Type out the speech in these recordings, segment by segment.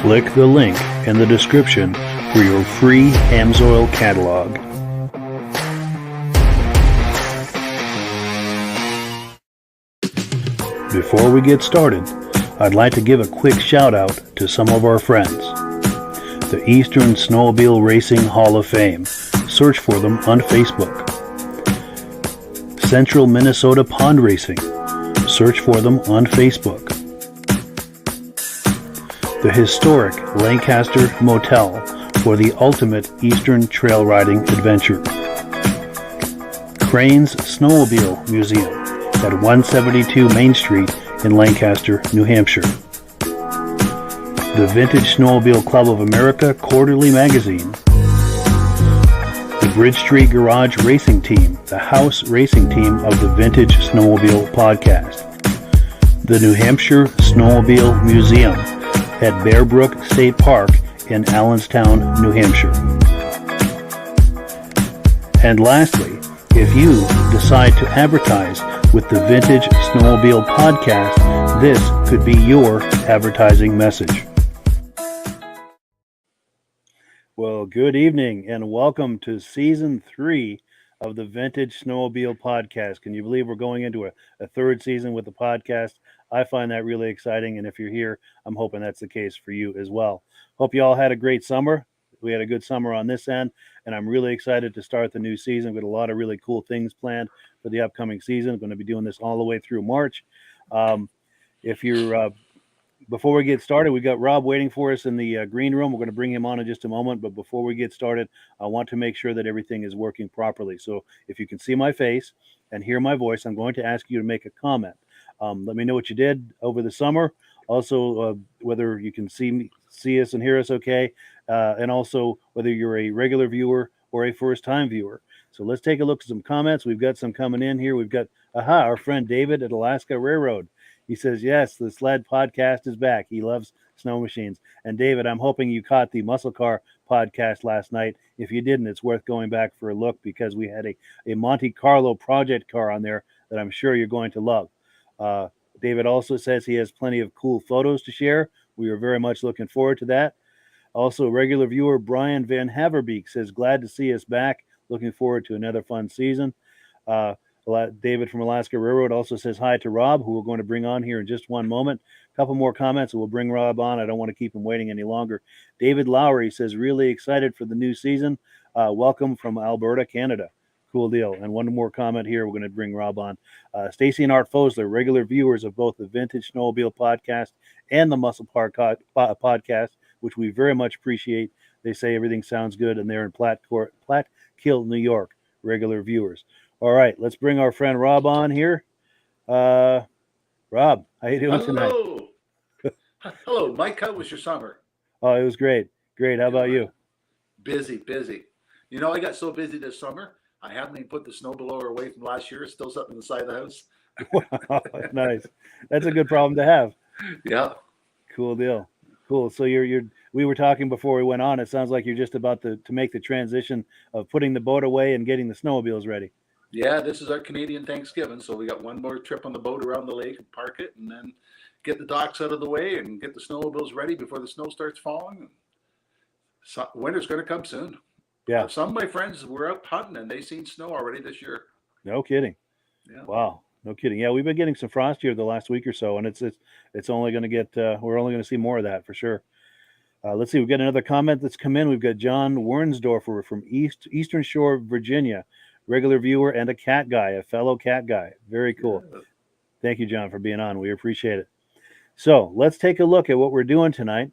Click the link in the description for your free Amsoil catalog. Before we get started, I'd like to give a quick shout out to some of our friends. The Eastern Snowmobile Racing Hall of Fame. Search for them on Facebook. Central Minnesota Pond Racing. Search for them on Facebook. The historic Lancaster Motel for the ultimate Eastern trail riding adventure. Crane's Snowmobile Museum at 172 Main Street in Lancaster, New Hampshire. The Vintage Snowmobile Club of America Quarterly Magazine. The Bridge Street Garage Racing Team, the house racing team of the Vintage Snowmobile Podcast. The New Hampshire Snowmobile Museum at Bear Brook State Park in Allenstown, New Hampshire. And lastly, if you decide to advertise with the Vintage Snowmobile Podcast, this could be your advertising message. Well, good evening and welcome to Season 3 of the Vintage Snowmobile Podcast. Can you believe we're going into a third season with the podcast? I find that really exciting, and if you're here, I'm hoping that's the case for you as well. Hope you all had a great summer. We had a good summer on this end, and I'm really excited to start the new season. We've got a lot of really cool things planned for the upcoming season. I'm going to be doing this all the way through March. Before we get started, we got Rob waiting for us in the green room. We're going to bring him on in just a moment, but before we get started, I want to make sure that everything is working properly. So if you can see my face and hear my voice, I'm going to ask you to make a comment. Let me know what you did over the summer. Also, whether you can see us and hear us okay, and also whether you're a regular viewer or a first-time viewer. So let's take a look at some comments. We've got some coming in here. We've got, our friend David at Alaska Railroad. He says, yes, the Sled Podcast is back. He loves snow machines. And David, I'm hoping you caught the Muscle Car Podcast last night. If you didn't, it's worth going back for a look because we had a Monte Carlo project car on there that I'm sure you're going to love. David also says he has plenty of cool photos to share. We are very much looking forward to that. Also, regular viewer Brian Van Haverbeek says, glad to see us back. Looking forward to another fun season. David from Alaska Railroad also says hi to Rob, who we're going to bring on here in just one moment. A couple more comments and we'll bring Rob on. I don't want to keep him waiting any longer. David Lowry says, really excited for the new season. Welcome from Alberta, Canada. Cool deal. And one more comment here. We're going to bring Rob on. Stacy and Art Fosler, regular viewers of both the Vintage Snowmobile Podcast and the Muscle Park Podcast, which we very much appreciate. They say everything sounds good, and they're in Plattekill, New York, regular viewers. All right, let's bring our friend Rob on here. Rob, how you doing tonight? Hello, Mike. How was your summer? Oh, it was great. Great. How about you? Busy. You know, I got so busy this summer, I haven't even put the snowblower away from last year. It's still sitting on the side of the house. Wow, nice. That's a good problem to have. Yeah. Cool deal. Cool. So we were talking before we went on. It sounds like you're just about to make the transition of putting the boat away and getting the snowmobiles ready. Yeah, this is our Canadian Thanksgiving, so we got one more trip on the boat around the lake and park it, and then get the docks out of the way and get the snowmobiles ready before the snow starts falling. So, winter's going to come soon. Yeah. Some of my friends were out hunting and they seen snow already this year. No kidding. Yeah. Wow. No kidding. Yeah, we've been getting some frost here the last week or so, and it's only going to get. We're only going to see more of that for sure. Let's see. We've got another comment that's come in. We've got John Wernsdorfer from Eastern Shore, Virginia, regular viewer and a cat guy, a fellow cat guy. Very cool. Yeah. Thank you, John, for being on. We appreciate it. So let's take a look at what we're doing tonight.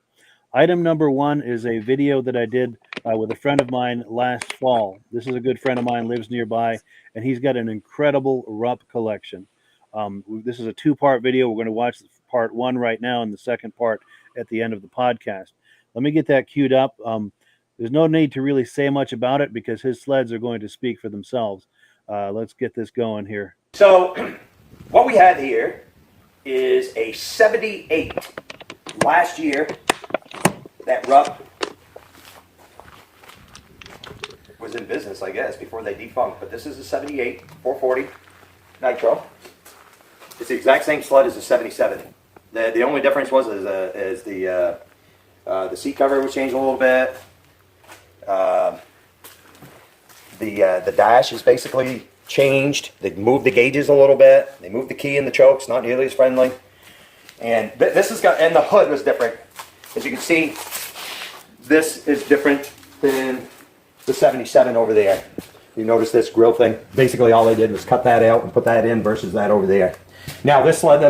Item number one is a video that I did with a friend of mine last fall. This is a good friend of mine, lives nearby, and he's got an incredible Rupp collection. This is a two-part video. We're going to watch part one right now and the second part at the end of the podcast. Let me get that queued up. There's no need to really say much about it because his sleds are going to speak for themselves. Let's get this going here. So what we have here is a 78 last year that Rupp was in business, I guess, before they defunct. But this is a 78 440 Nitro. It's the exact same sled as the 77. The only difference was the seat cover was changed a little bit. The dash is basically changed. They moved the gauges a little bit. They moved the key in the chokes, not nearly as friendly. And this has got, and the hood was different. As you can see, this is different than the 77 over there. You notice this grill thing. Basically all they did was cut that out and put that in versus that over there. Now this sled,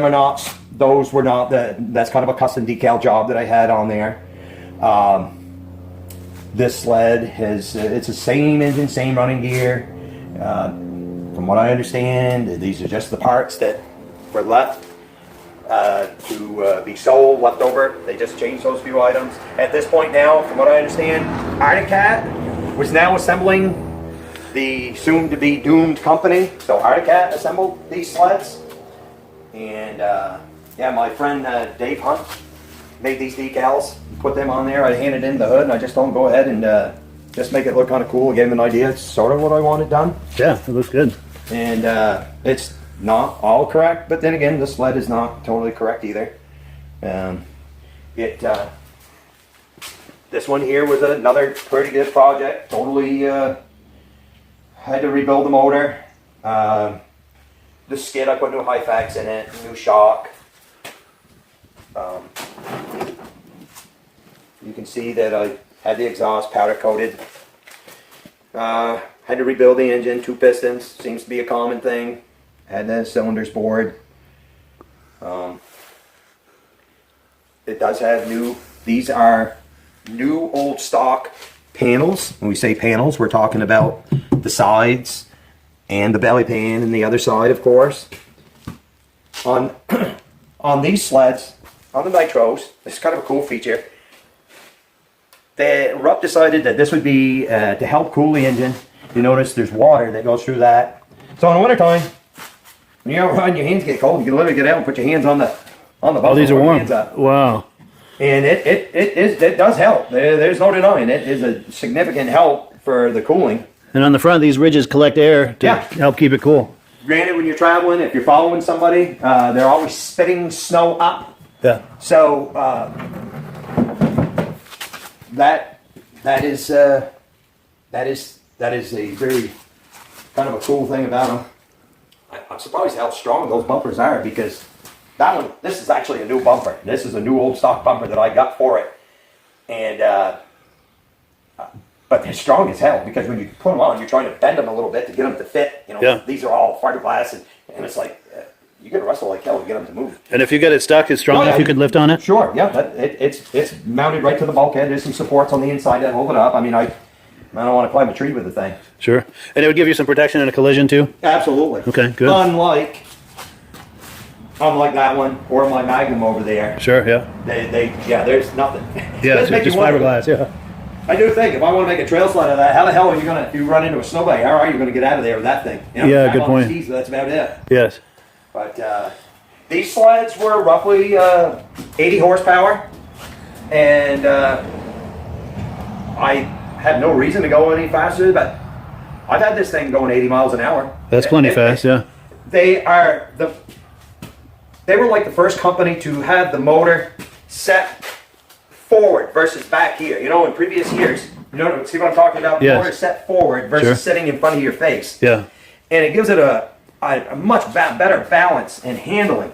those were not, that's kind of a custom decal job that I had on there. This sled has, it's the same engine, same running gear. From what I understand, these are just the parts that were left to be sold, left over. They just changed those few items. At this point now, from what I understand, Arctic Cat was now assembling the soon-to-be doomed company. So Arctic Cat assembled these sleds. And yeah, my friend Dave Hunt made these decals, put them on there. I handed in the hood, and I just told him go ahead and just make it look kind of cool. Gave him an idea. It's sort of what I wanted done. Yeah, it looks good. And it's not all correct, but then again, the sled is not totally correct either. This one here was another pretty good project. Totally had to rebuild the motor. The skid, I put new high facts in it, new shock. You can see that I had the exhaust powder coated. Had to rebuild the engine, 2 pistons, seems to be a common thing. Had the cylinders bored. It does have these are new old stock panels. When we say panels, we're talking about the sides and the belly pan and the other side, of course. On these sleds, on the Nitros, this is kind of a cool feature. Rupp decided that this would be to help cool the engine. You notice there's water that goes through that. So in the wintertime, when you're out riding, your hands get cold, you can literally get out and put your hands on the bumper. Oh, these are warm. Wow. And it does help. There's no denying it. It is a significant help for the cooling. And on the front, these ridges collect air to help keep it cool. Granted, when you're traveling, if you're following somebody, they're always spitting snow up. Yeah. So that is a very kind of a cool thing about them. I'm surprised how strong those bumpers are, because this is actually a new bumper. This is a new old stock bumper that I got for it, and but they're strong as hell, because when you put them on, you're trying to bend them a little bit to get them to fit. You know, These are all fiberglass, and it's like you got to wrestle like hell to get them to move. And if you get it stuck, it's strong enough you could lift on it? Sure, yeah. But it's mounted right to the bulkhead. There's some supports on the inside that hold it up. I mean, I don't want to climb a tree with the thing. Sure. And it would give you some protection in a collision too? Absolutely. Okay, good. Unlike that one or my Magnum over there. Sure, yeah. There's nothing. Yeah, Doesn't make just you wonder. fiberglass, yeah. I do think if I want to make a trail sled of that, how the hell are you gonna? You run into a snowbank? How are you gonna get out of there with that thing? You know, Yeah, I'm good on point. Skis, but that's about it. Yes. But these sleds were roughly 80 horsepower, and I had no reason to go any faster. But I've had this thing going 80 miles an hour. That's plenty fast, yeah. They were like the first company to have the motor set forward versus back here. You know, in previous years, see what I'm talking about? The Yes. motor set forward versus Sure. sitting in front of your face. Yeah. And it gives it a much better balance and handling.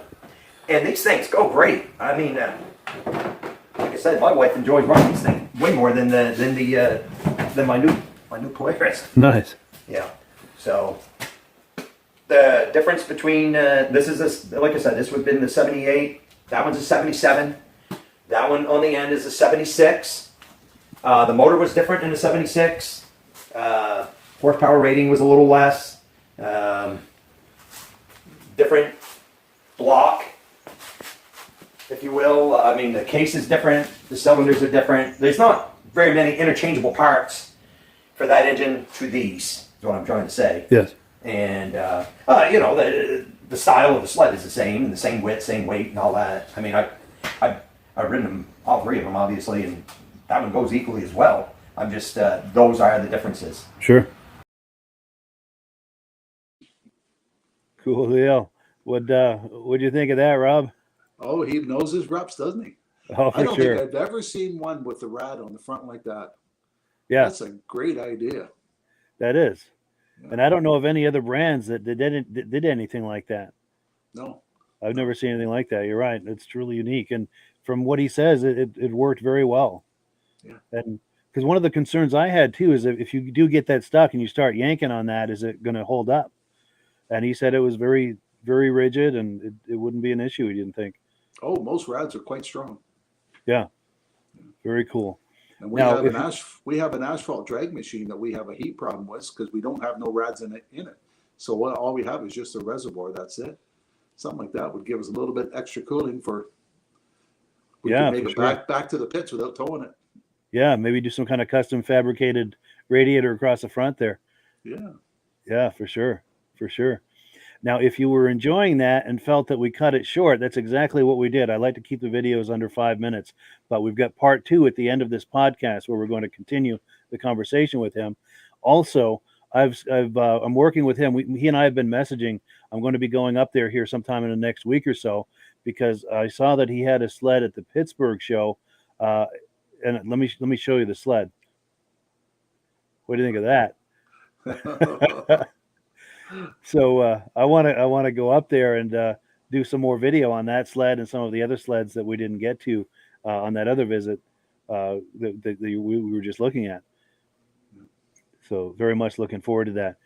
And these things go great. I mean, like I said, my wife enjoys running these things way more than my new Polaris. Nice. Yeah. So the difference between like I said, this would have been the 78. That one's a 77. That one on the end is a 76. The motor was different in the 76. Horsepower rating was a little less. Different block, if you will. I mean, the case is different. The cylinders are different. There's not very many interchangeable parts for that engine to these, is what I'm trying to say. Yes. And, the style of the sled is the same, and the same width, same weight, and all that. I mean, I've ridden them, all three of them, obviously, and that one goes equally as well. I'm just, those are the differences. Sure. Cool deal. What'd you think of that, Rob? Oh, he knows his reps, doesn't he? Oh, I for don't sure. think I've ever seen one with the rad on the front like that. Yeah, That's a great idea. that is. Yeah. And I don't know of any other brands that did anything like that. No. I've never seen anything like that. You're right. It's truly unique. And from what he says, it worked very well. Yeah. And because one of the concerns I had too is if you do get that stuck and you start yanking on that, is it going to hold up? And he said it was very, very rigid and it wouldn't be an issue, he didn't think. Oh, most rads are quite strong. Yeah. Very cool. And we have an asphalt drag machine that we have a heat problem with because we don't have no rads in it. So all we have is just a reservoir. That's it. Something like that would give us a little bit extra cooling we Yeah, can make for it sure. back to the pits without towing it. Yeah, maybe do some kind of custom fabricated radiator across the front there. Yeah. Yeah, for sure. For sure. Now, if you were enjoying that and felt that we cut it short, that's exactly what we did. I like to keep the videos under 5 minutes, but we've got part 2 at the end of this podcast where we're going to continue the conversation with him. Also, I'm working with him. He and I have been messaging. I'm going to be going up there here sometime in the next week or so because I saw that he had a sled at the Pittsburgh show. And let me show you the sled. What do you think of that? So I want to go up there and do some more video on that sled and some of the other sleds that we didn't get to on that other visit that we were just looking at. So very much looking forward to that.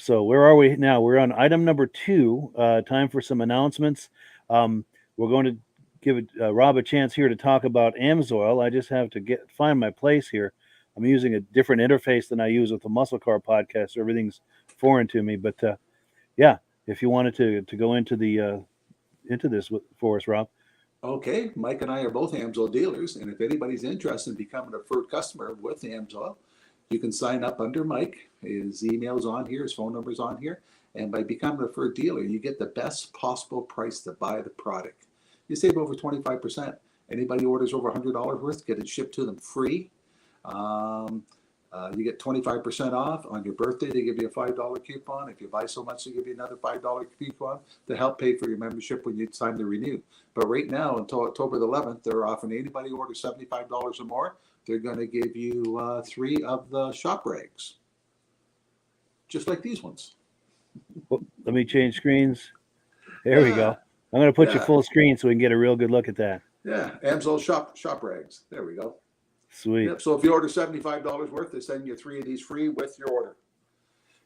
So where are we now? We're on item number 2. Time for some announcements. We're going to give Rob a chance here to talk about Amsoil. I just have to find my place here. I'm using a different interface than I use with the Muscle Car podcast. So everything's foreign to me, but yeah, if you wanted to go into this for us, Rob. Okay, Mike and I are both Amsoil dealers, and if anybody's interested in becoming a preferred customer with Amsoil, you can sign up under Mike. His email's on here, his phone number's on here, and by becoming a preferred dealer, you get the best possible price to buy the product. You save over 25%. Anybody orders over $100 worth, get it shipped to them free. You get 25% off on your birthday. They give you a $5 coupon. If you buy so much, they give you another $5 coupon to help pay for your membership when it's time to renew. But right now, until October the 11th, they're offering anybody who orders $75 or more, they're going to give you 3 of the shop rags, just like these ones. Let me change screens. There we go. I'm going to put you full screen so we can get a real good look at that. Yeah, Amsoil shop rags. There we go. Sweet. Yep. So if you order $75 worth, they send you 3 of these free with your order.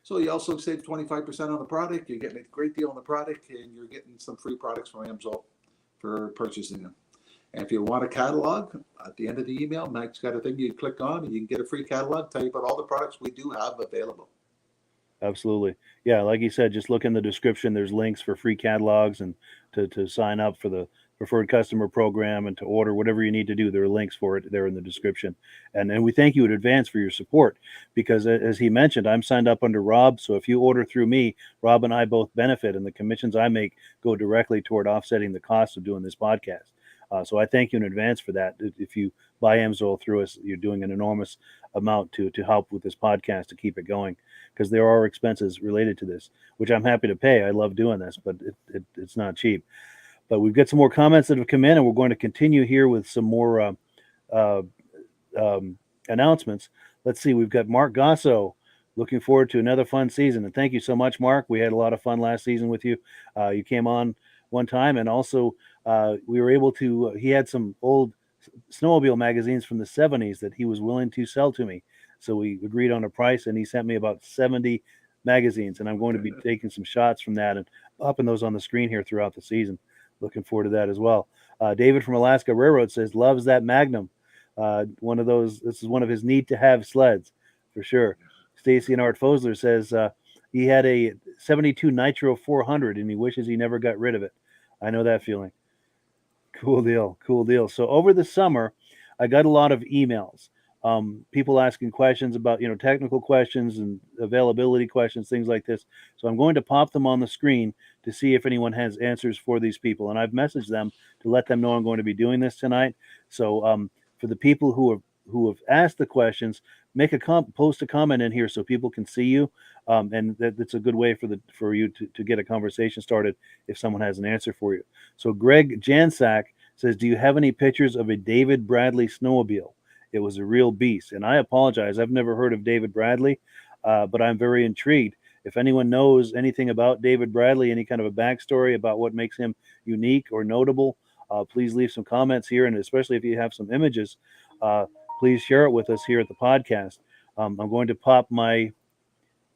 So you also save 25% on the product. You're getting a great deal on the product, and you're getting some free products from Amsoil for purchasing them. And if you want a catalog, at the end of the email, Mike's got a thing you click on and you can get a free catalog, tell you about all the products we do have available. Absolutely. Yeah, like you said, just look in the description. There's links for free catalogs and to sign up for the preferred customer program and to order whatever you need to do. There are links for it there in the description. And we thank you in advance for your support because, as he mentioned, I'm signed up under Rob. So if you order through me, Rob and I both benefit, and the commissions I make go directly toward offsetting the cost of doing this podcast. So I thank you in advance for that. If you buy Amsoil through us, you're doing an enormous amount to help with this podcast to keep it going, because there are expenses related to this, which I'm happy to pay. I love doing this, but it's not cheap. But we've got some more comments that have come in, and we're going to continue here with some more announcements. Let's see. We've got Mark Gasso. Looking forward to another fun season. And thank you so much, Mark. We had a lot of fun last season with you. You came on one time, and also we were able to, he had some old snowmobile magazines from the 70s that he was willing to sell to me. So we agreed on a price, and he sent me about 70 magazines, and I'm going to be taking some shots from that and popping those on the screen here throughout the season. Looking forward to that as well. David from Alaska Railroad says, loves that Magnum. One of those, this is one of his need to have sleds for sure. Stacy and Art Fosler says he had a 72 Nitro 400 and he wishes he never got rid of it. I know that feeling. Cool deal. Cool deal. So over the summer, I got a lot of emails. People asking questions about, technical questions and availability questions, things like this. So I'm going to pop them on the screen to see if anyone has answers for these people. And I've messaged them to let them know I'm going to be doing this tonight. So for the people who have asked the questions, make post a comment in here so people can see you. And that's a good way for you to get a conversation started if someone has an answer for you. So Greg Jansak says, do you have any pictures of a David Bradley snowmobile? It was a real beast. And I apologize. I've never heard of David Bradley, but I'm very intrigued. If anyone knows anything about David Bradley, any kind of a backstory about what makes him unique or notable, please leave some comments here. And especially if you have some images, please share it with us here at the podcast. I'm going to pop my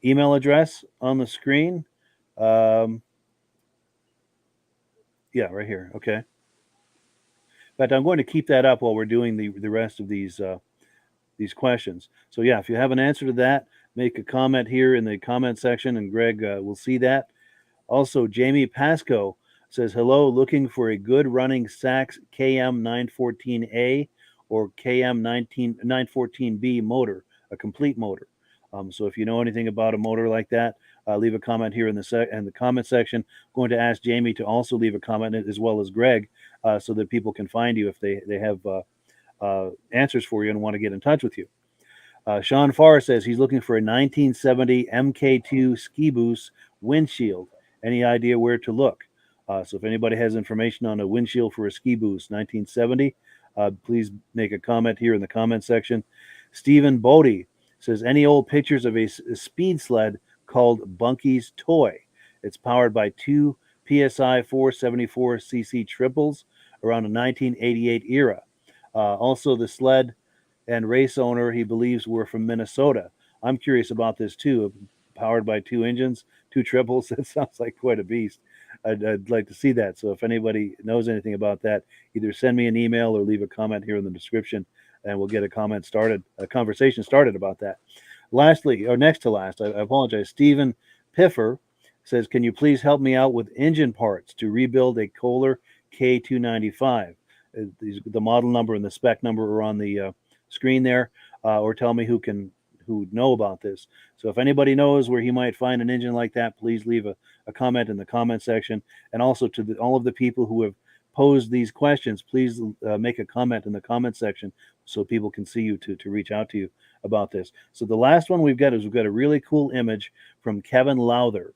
email address on the screen. Yeah, right here. Okay. But I'm going to keep that up while we're doing the rest of these questions. So yeah, if you have an answer to that, make a comment here in the comment section, and Greg will see that. Also, Jamie Pasco says, hello, looking for a good running Sachs KM 914A or KM 914B motor, a complete motor. So if you know anything about a motor like that, leave a comment here in the comment section. I'm going to ask Jamie to also leave a comment as well as Greg, so that people can find you if they have answers for you and want to get in touch with you. Sean Farr says he's looking for a 1970 MK2 ski boost windshield. Any idea where to look? So if anybody has information on a windshield for a ski boost 1970, please make a comment here in the comment section. Stephen Bodie says, any old pictures of a speed sled called Bunky's Toy? It's powered by two PSI 474cc triples around the 1988 era. Also, the sled and race owner, he believes, were from Minnesota. I'm curious about this too. Powered by two engines, two triples. That sounds like quite a beast. I'd like to see that. So if anybody knows anything about that, either send me an email or leave a comment here in the description, and we'll get a conversation started about that. Lastly, or next to last, I apologize. Stephen Piffer says, can you please help me out with engine parts to rebuild a Kohler K295? The model number and the spec number are on the screen there, or tell me who know about this. So if anybody knows where he might find an engine like that, please leave a comment in the comment section. And also to all of the people who have posed these questions, please make a comment in the comment section so people can see you to reach out to you about this. So the last one we've got a really cool image from Kevin Lowther.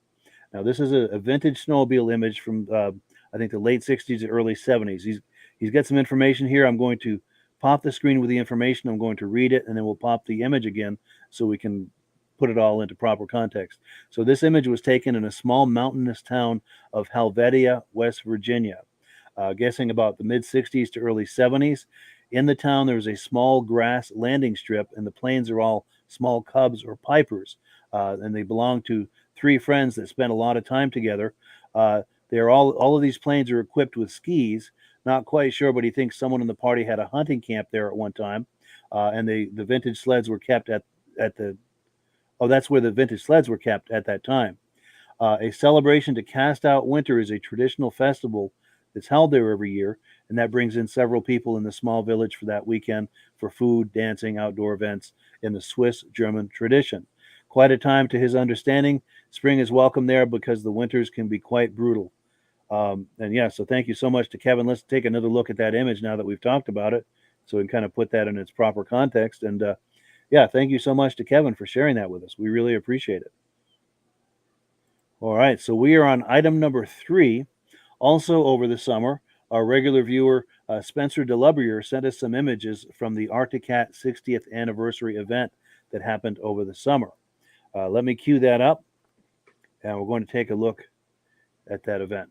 Now this is a vintage snowmobile image from I think the late 60s or early 70s. He's got some information here. I'm going to pop the screen with the information. I'm going to read it, and then we'll pop the image again so we can put it all into proper context. So this image was taken in a small mountainous town of Helvetia, West Virginia, guessing about the mid-60s to early 70s. In the town, there was a small grass landing strip, and the planes are all small cubs or pipers, and they belong to three friends that spent a lot of time together. They're all of these planes are equipped with skis. not quite sure, but he thinks someone in the party had a hunting camp there at one time, and the vintage sleds were kept at the. Oh, that's where the vintage sleds were kept at that time. A celebration to cast out winter is a traditional festival that's held there every year, and that brings in several people in the small village for that weekend for food, dancing, outdoor events in the Swiss-German tradition. Quite a time to his understanding. Spring is welcome there because the winters can be quite brutal. And yeah, so thank you so much to Kevin. Let's take another look at that image now that we've talked about it, so we can kind of put that in its proper context. And yeah, thank you so much to Kevin for sharing that with us. We really appreciate it. All right, so we are on item number 3. Also over the summer, our regular viewer, Spencer Delabruere, sent us some images from the Arctic Cat 60th anniversary event that happened over the summer. Let me cue that up, and we're going to take a look at that event.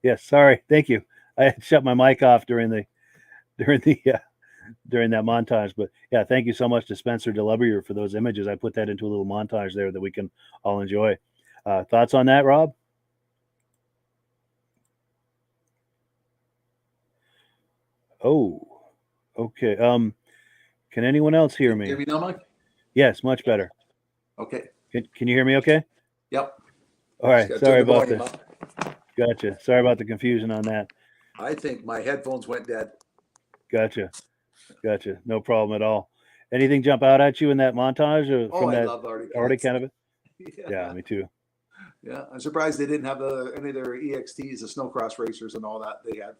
Yes, sorry. Thank you. I had shut my mic off during that montage. But yeah, thank you so much to Spencer Delabruere for those images. I put that into a little montage there that we can all enjoy. Thoughts on that, Rob? Oh, okay. Can anyone else hear me? Hear me now, Mike? Yes, much better. Okay. Can you hear me okay? Yep. All right. Just gotta Sorry turn the about volume that. up. Gotcha. Sorry about the confusion on that. I think my headphones went dead. Gotcha. No problem at all. Anything jump out at you in that montage from I that love Arctic Arctic Cats. kind of it? Yeah, me too. Yeah, I'm surprised they didn't have any of their EXTs, the snowcross racers, and all that they had.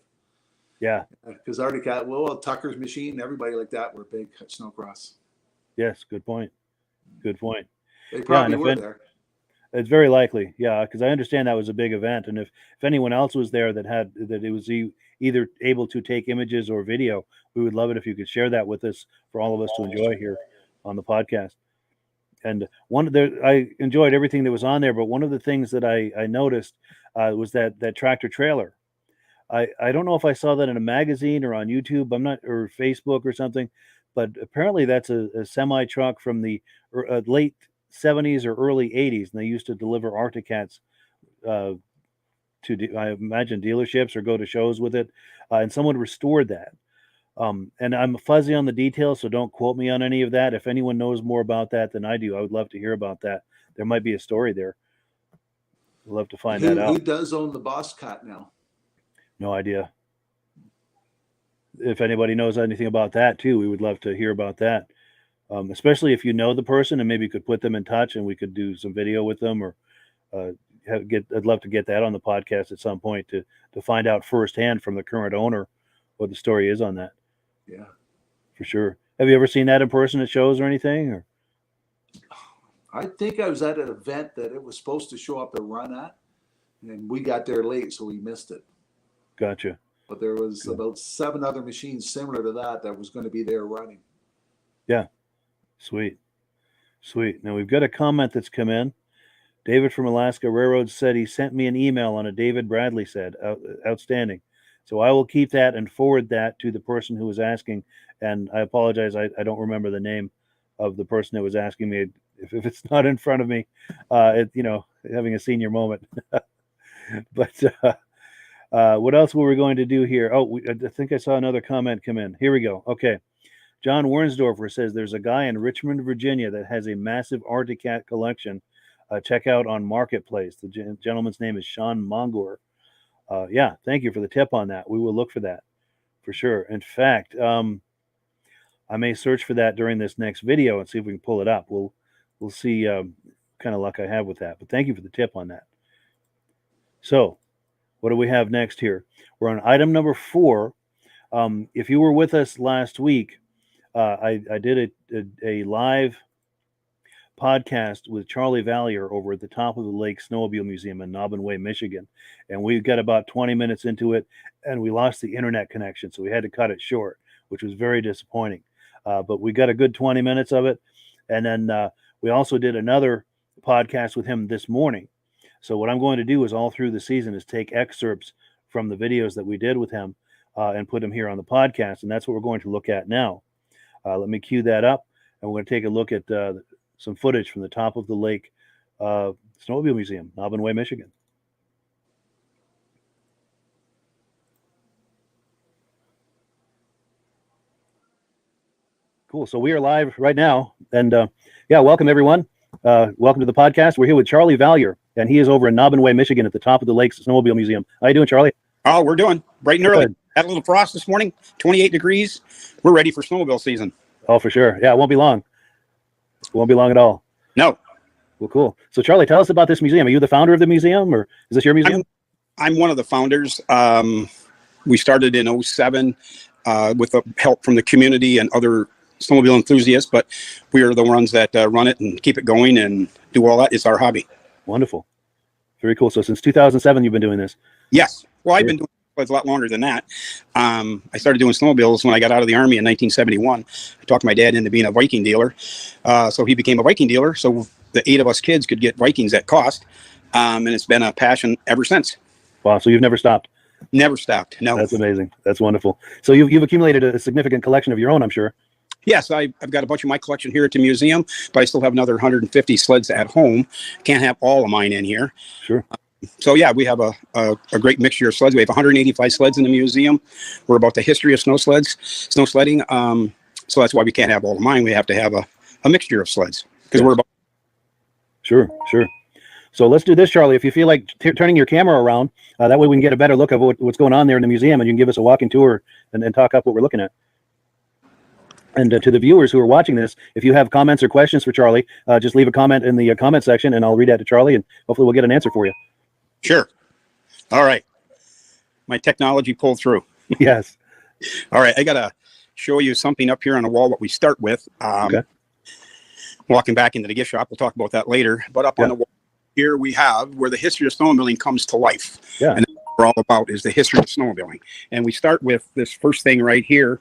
Yeah. Because Arctic Cat, well, Tucker's Machine, everybody like that were big snowcross. Yes. Good point. They probably were there. It's very likely, yeah, because I understand that was a big event, and if anyone else was there that it was either able to take images or video, we would love it if you could share that with us for all of us to enjoy here on the podcast. And I enjoyed everything that was on there, but one of the things that I noticed was that tractor trailer. I don't know if I saw that in a magazine or on YouTube. Or Facebook or something, but apparently that's a semi truck from the late 70s or early 80s, and they used to deliver Arctic Cats to I imagine dealerships or go to shows with it, and someone restored that. And I'm fuzzy on the details, so don't quote me on any of that. If anyone knows more about that than I do, I would love to hear about that. There might be a story there. I'd love to find that out. Who does own the Boss Cat now? No idea. If anybody knows anything about that too, we would love to hear about that. Especially if you know the person and maybe could put them in touch and we could do some video with them, or I'd love to get that on the podcast at some point to find out firsthand from the current owner what the story is on that. Yeah. for sure. Have you ever seen that in person at shows or anything? Or I think I was at an event that it was supposed to show up and run at, and we got there late, so we missed it. gotcha. But there was about 7 other machines similar to that was going to be there running. Yeah, sweet. Now we've got a comment that's come in. David from Alaska Railroad said he sent me an email on a David Bradley said. Outstanding. So I will keep that and forward that to the person who was asking. And I apologize, I don't remember the name of the person that was asking me. If it's not in front of me, having a senior moment. But what else were we going to do here? Oh, I think I saw another comment come in. Here we go. Okay. John Wernsdorfer says there's a guy in Richmond, Virginia that has a massive Arctic collection. Check out on Marketplace. The gentleman's name is Sean Mongor. Yeah, thank you for the tip on that. We will look for that for sure. In fact, I may search for that during this next video and see if we can pull it up. We'll see kind of luck I have with that. But thank you for the tip on that. So what do we have next here? We're on item number 4. If you were with us last week, I did a live podcast with Charlie Valier over at the Top of the Lake Snowmobile Museum in Naubinway, Michigan. And we got about 20 minutes into it, and we lost the internet connection, so we had to cut it short, which was very disappointing. But we got a good 20 minutes of it. And then we also did another podcast with him this morning. So what I'm going to do is all through the season is take excerpts from the videos that we did with him and put them here on the podcast. And that's what we're going to look at now. Let me cue that up, and we're going to take a look at some footage from the Top of the Lake Snowmobile Museum, Naubinway, Michigan. Cool. So we are live right now. And welcome everyone. Welcome to the podcast. We're here with Charlie Valier, and he is over in Naubinway, Michigan at the Top of the Lake Snowmobile Museum. How you doing, Charlie? Oh, we're doing bright and early. Had a little frost this morning, 28 degrees. We're ready for snowmobile season. Oh, for sure. Yeah, it won't be long. It won't be long at all. No. Well, cool. So, Charlie, tell us about this museum. Are you the founder of the museum, or is this your museum? I'm one of the founders. We started in 2007 with the help from the community and other snowmobile enthusiasts, but we are the ones that run it and keep it going and do all that. It's our hobby. Wonderful. Very cool. So since 2007, you've been doing this? Yes. Well, I've been doing it a lot longer than that. I started doing snowmobiles when I got out of the Army in 1971. I talked my dad into being a Viking dealer. So he became a Viking dealer. So the 8 of us kids could get Vikings at cost. And it's been a passion ever since. Wow. So you've never stopped? Never stopped. No. That's amazing. That's wonderful. So you've accumulated a significant collection of your own, I'm sure. Yes, I've got a bunch of my collection here at the museum, but I still have another 150 sleds at home. Can't have all of mine in here. Sure. So yeah, we have a great mixture of sleds. We have 185 sleds in the museum. We're about the history of snow sledding. So that's why we can't have all of mine. We have to have a mixture of sleds because we're about. Sure. So let's do this, Charlie. If you feel like turning your camera around, that way we can get a better look of what's going on there in the museum, and you can give us a walking tour and talk up what we're looking at. And to the viewers who are watching this, if you have comments or questions for Charlie, just leave a comment in the comment section, and I'll read that to Charlie, and hopefully we'll get an answer for you. Sure. All right. My technology pulled through. Yes. All right. I got to show you something up here on the wall, what we start with. Okay. Walking back into the gift shop, we'll talk about that later. But up on the wall here we have where the history of snowmobiling comes to life. Yeah. And what we're all about is the history of snowmobiling. And we start with this first thing right here.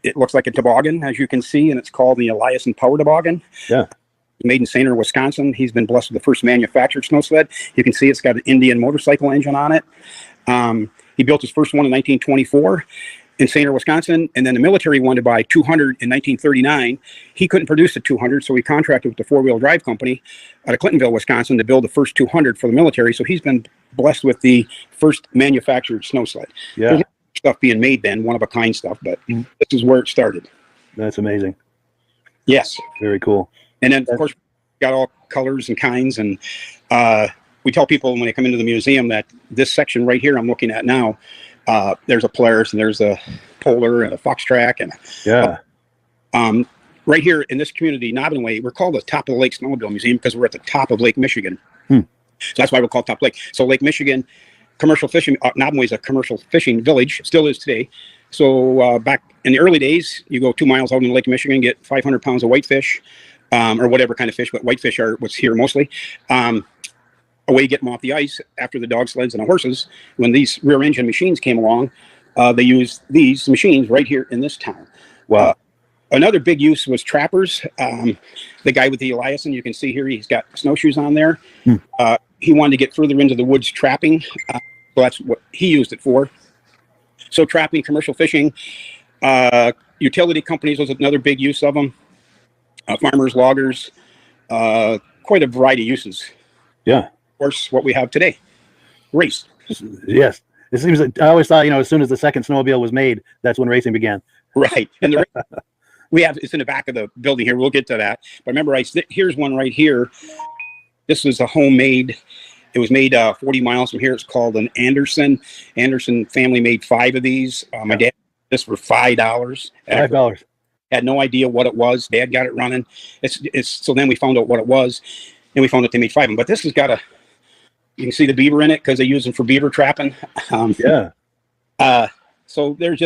It looks like a toboggan, as you can see, and it's called the Elias and Power Toboggan. Yeah. Made in St. Wisconsin. He's been blessed with the first manufactured snow sled. You can see it's got an Indian motorcycle engine on it. He built his first one in 1924 in St. Wisconsin, and then the military wanted to buy 200 in 1939. He couldn't produce the 200, so he contracted with the four-wheel drive company out of Clintonville, Wisconsin, to build the first 200 for the military. So he's been blessed with the first manufactured snow sled. Yeah. There's stuff being made then, one-of-a-kind stuff, but this is where it started. That's amazing. Yes. Very cool. And then, of course, we got all colors and kinds, and we tell people when they come into the museum that this section right here I'm looking at now, there's a Polaris and there's a Polar and a Fox Track, and right here in this community, Naubinway, we're called the Top of the Lake Snowmobile Museum because we're at the top of Lake Michigan. So that's why we're called Top Lake. So Lake Michigan, commercial fishing. Naubinway is a commercial fishing village, still is today. So back in the early days, you go 2 miles out in Lake Michigan, get 500 pounds of whitefish, or whatever kind of fish, but whitefish are what's here mostly. A way to get them off the ice after the dog sleds and the horses. When these rear engine machines came along, they used these machines right here in this town. Wow. Another big use was trappers. The guy with the Eliason, you can see here, he's got snowshoes on there. He wanted to get further into the woods trapping. So that's what he used it for. So trapping, commercial fishing, utility companies was another big use of them. Farmers, loggers, quite a variety of uses. Yeah. Of course, what we have today, race. Yes. It seems like I always thought, as soon as the second snowmobile was made, that's when racing began. Right. And we have, it's in the back of the building here. We'll get to that. But remember, here's one right here. This was a homemade. It was made 40 miles from here. It's called an Anderson. Anderson family made 5 of these. My dad, this for $5. $5. Had no idea what it was. Dad got it running. So then we found out what it was, and we found out they made 5 of them. But this has got you can see the beaver in it because they use them for beaver trapping. So there's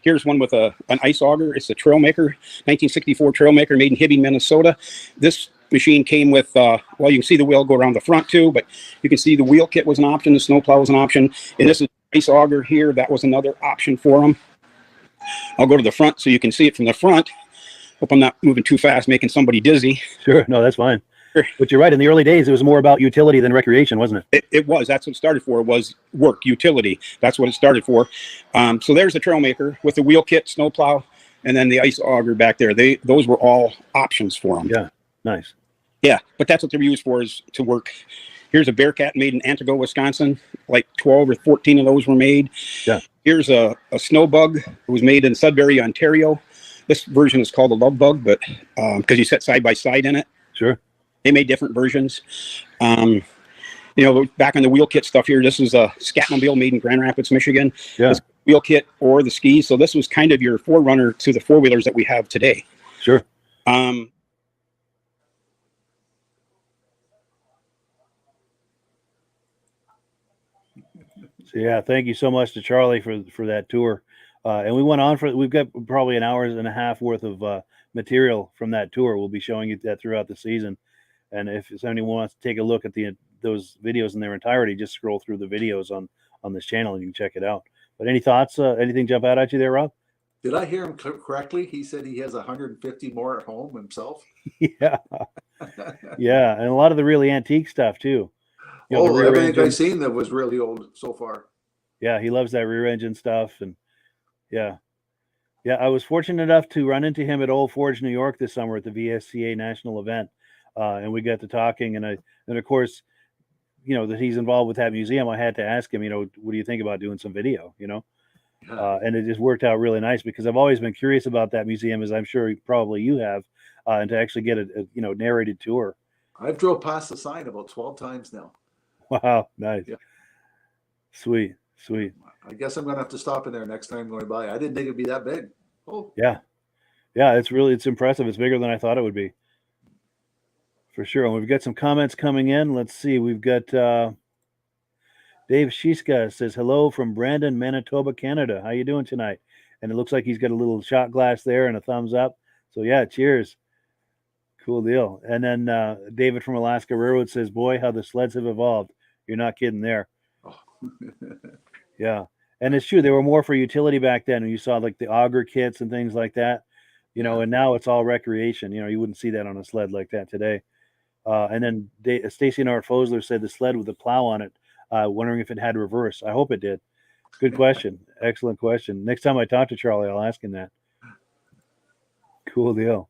here's one with an ice auger. It's a Trailmaker, 1964 Trailmaker made in Hibbing, Minnesota. This machine came with, you can see the wheel go around the front too, but you can see the wheel kit was an option. The snowplow was an option. And this is ice auger here. That was another option for them. I'll go to the front so you can see it from the front. Hope I'm not moving too fast, making somebody dizzy. Sure. No, that's fine. But you're right. In the early days, it was more about utility than recreation, wasn't it? It was. That's what it started for, was work, utility. That's what it started for. So there's the Trailmaker with the wheel kit, snowplow, and then the ice auger back there. Those were all options for them. Yeah. Nice. Yeah. But that's what they're used for, is to work. Here's a Bearcat made in Antigo, Wisconsin. Like 12 or 14 of those were made. Yeah. Here's a Snowbug. It was made in Sudbury, Ontario. This version is called a Love Bug, but because you sit side by side in it. Sure. They made different versions. Back on the wheel kit stuff here, this is a Scatmobile made in Grand Rapids, Michigan. Yeah. This wheel kit or the skis. So this was kind of your forerunner to the four-wheelers that we have today. Sure. So yeah, thank you so much to Charlie for that tour. And we went on we've got probably an hour and a half worth of material from that tour. We'll be showing you that throughout the season. And if somebody wants to take a look at those videos in their entirety, just scroll through the videos on this channel and you can check it out. But any thoughts? Anything jump out at you there, Rob? Did I hear him correctly? He said he has 150 more at home himself. Yeah. Yeah. And a lot of the really antique stuff too. Everything I've seen that was really old so far. Yeah. He loves that rear engine stuff. And yeah. Yeah. I was fortunate enough to run into him at Old Forge, New York this summer at the VSCA national event. And we got to talking, and of course, that he's involved with that museum. I had to ask him, what do you think about doing some video, and it just worked out really nice because I've always been curious about that museum, as I'm sure probably you have, and to actually get a narrated tour. I've drove past the sign about 12 times now. Wow. Nice. Yeah. Sweet. I guess I'm going to have to stop in there next time going by. I didn't think it'd be that big. Oh yeah. Yeah. It's impressive. It's bigger than I thought it would be. For sure. And we've got some comments coming in. Let's see. We've got Dave Shiska says, hello from Brandon, Manitoba, Canada. How you doing tonight? And it looks like he's got a little shot glass there and a thumbs up. So, yeah, cheers. Cool deal. And then David from Alaska Railroad says, boy, how the sleds have evolved. You're not kidding there. Oh. Yeah. And it's true. They were more for utility back then. And you saw like the auger kits and things like that, and now it's all recreation. You wouldn't see that on a sled like that today. And then Stacy Nart Fosler said the sled with the plow on it, wondering if it had reverse. I hope it did. Good question. Excellent question. Next time I talk to Charlie, I'll ask him that. Cool deal.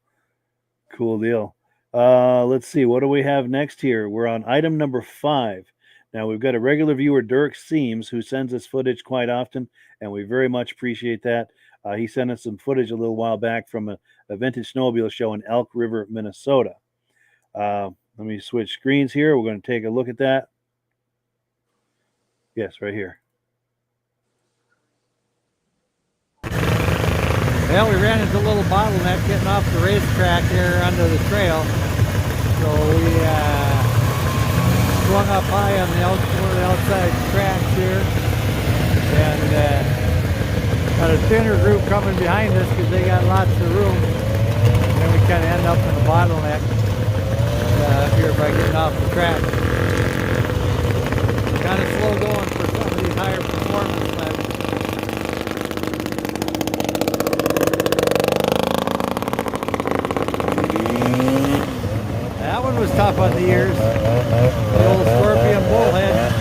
Let's see. What do we have next here? We're on item number 5. Now, we've got a regular viewer, Dirk Siems, who sends us footage quite often, and we very much appreciate that. He sent us some footage a little while back from a Vintage Snowmobile show in Elk River, Minnesota. Let me switch screens here. We're going to take a look at that. Yes, right here. Well, we ran into a little bottleneck getting off the racetrack here under the trail. So we swung up high on one of the outside tracks here and got a thinner group coming behind us because they got lots of room. And then we kind of end up in a bottleneck up here by getting off the track. Kind of slow going for some of these higher performance sleds. That one was tough on the ears. The old Scorpion bullhead.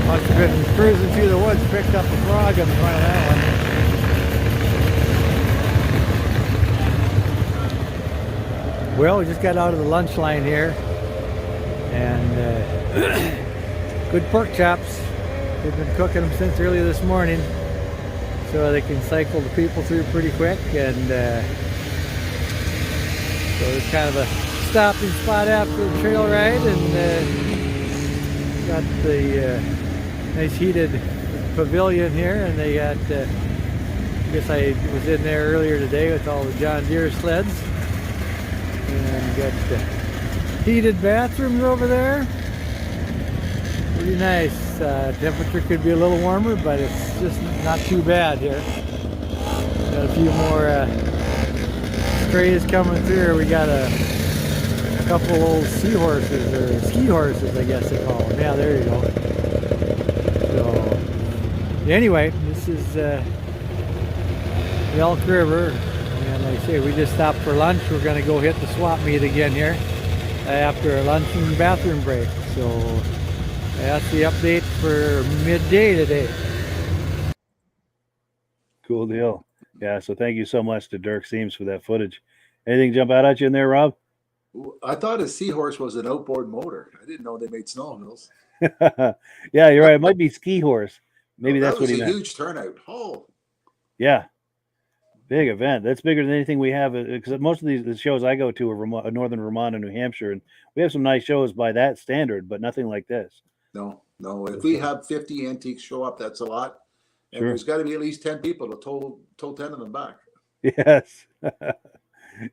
Must have been cruising through the woods, picked up a frog in front of that one. Well, we just got out of the lunch line here, and good pork chops. They've been cooking them since early this morning, so they can cycle the people through pretty quick. And so it's kind of a stopping spot after the trail ride, and got the nice heated pavilion here, and they got, I guess I was in there earlier today with all the John Deere sleds, and got the heated bathrooms over there. Pretty nice. Temperature could be a little warmer, but it's just not too bad here. Got a few more strays coming through. We got a couple old seahorses, or ski horses, I guess they call them. Yeah, there you go. So, anyway, this is the Elk River, and like I say, we just stopped for lunch. We're going to go hit the swap meet again here after a lunch and bathroom break. So that's the update for midday today. Cool deal. Yeah, so thank you so much to Dirk Siems for that footage. Anything jump out at you in there, Rob? I thought a seahorse was an outboard motor. I didn't know they made snowmobiles. Yeah, you're right. It might be ski horse. Maybe that's what he meant. That was a huge turnout. Oh, yeah, big event. That's bigger than anything we have, because most of the shows I go to are northern Vermont and New Hampshire, and we have some nice shows by that standard, but nothing like this. no. If we have 50 antiques show up, that's a lot. And Sure. there's got to be at least 10 people to tow 10 of them back. Yes.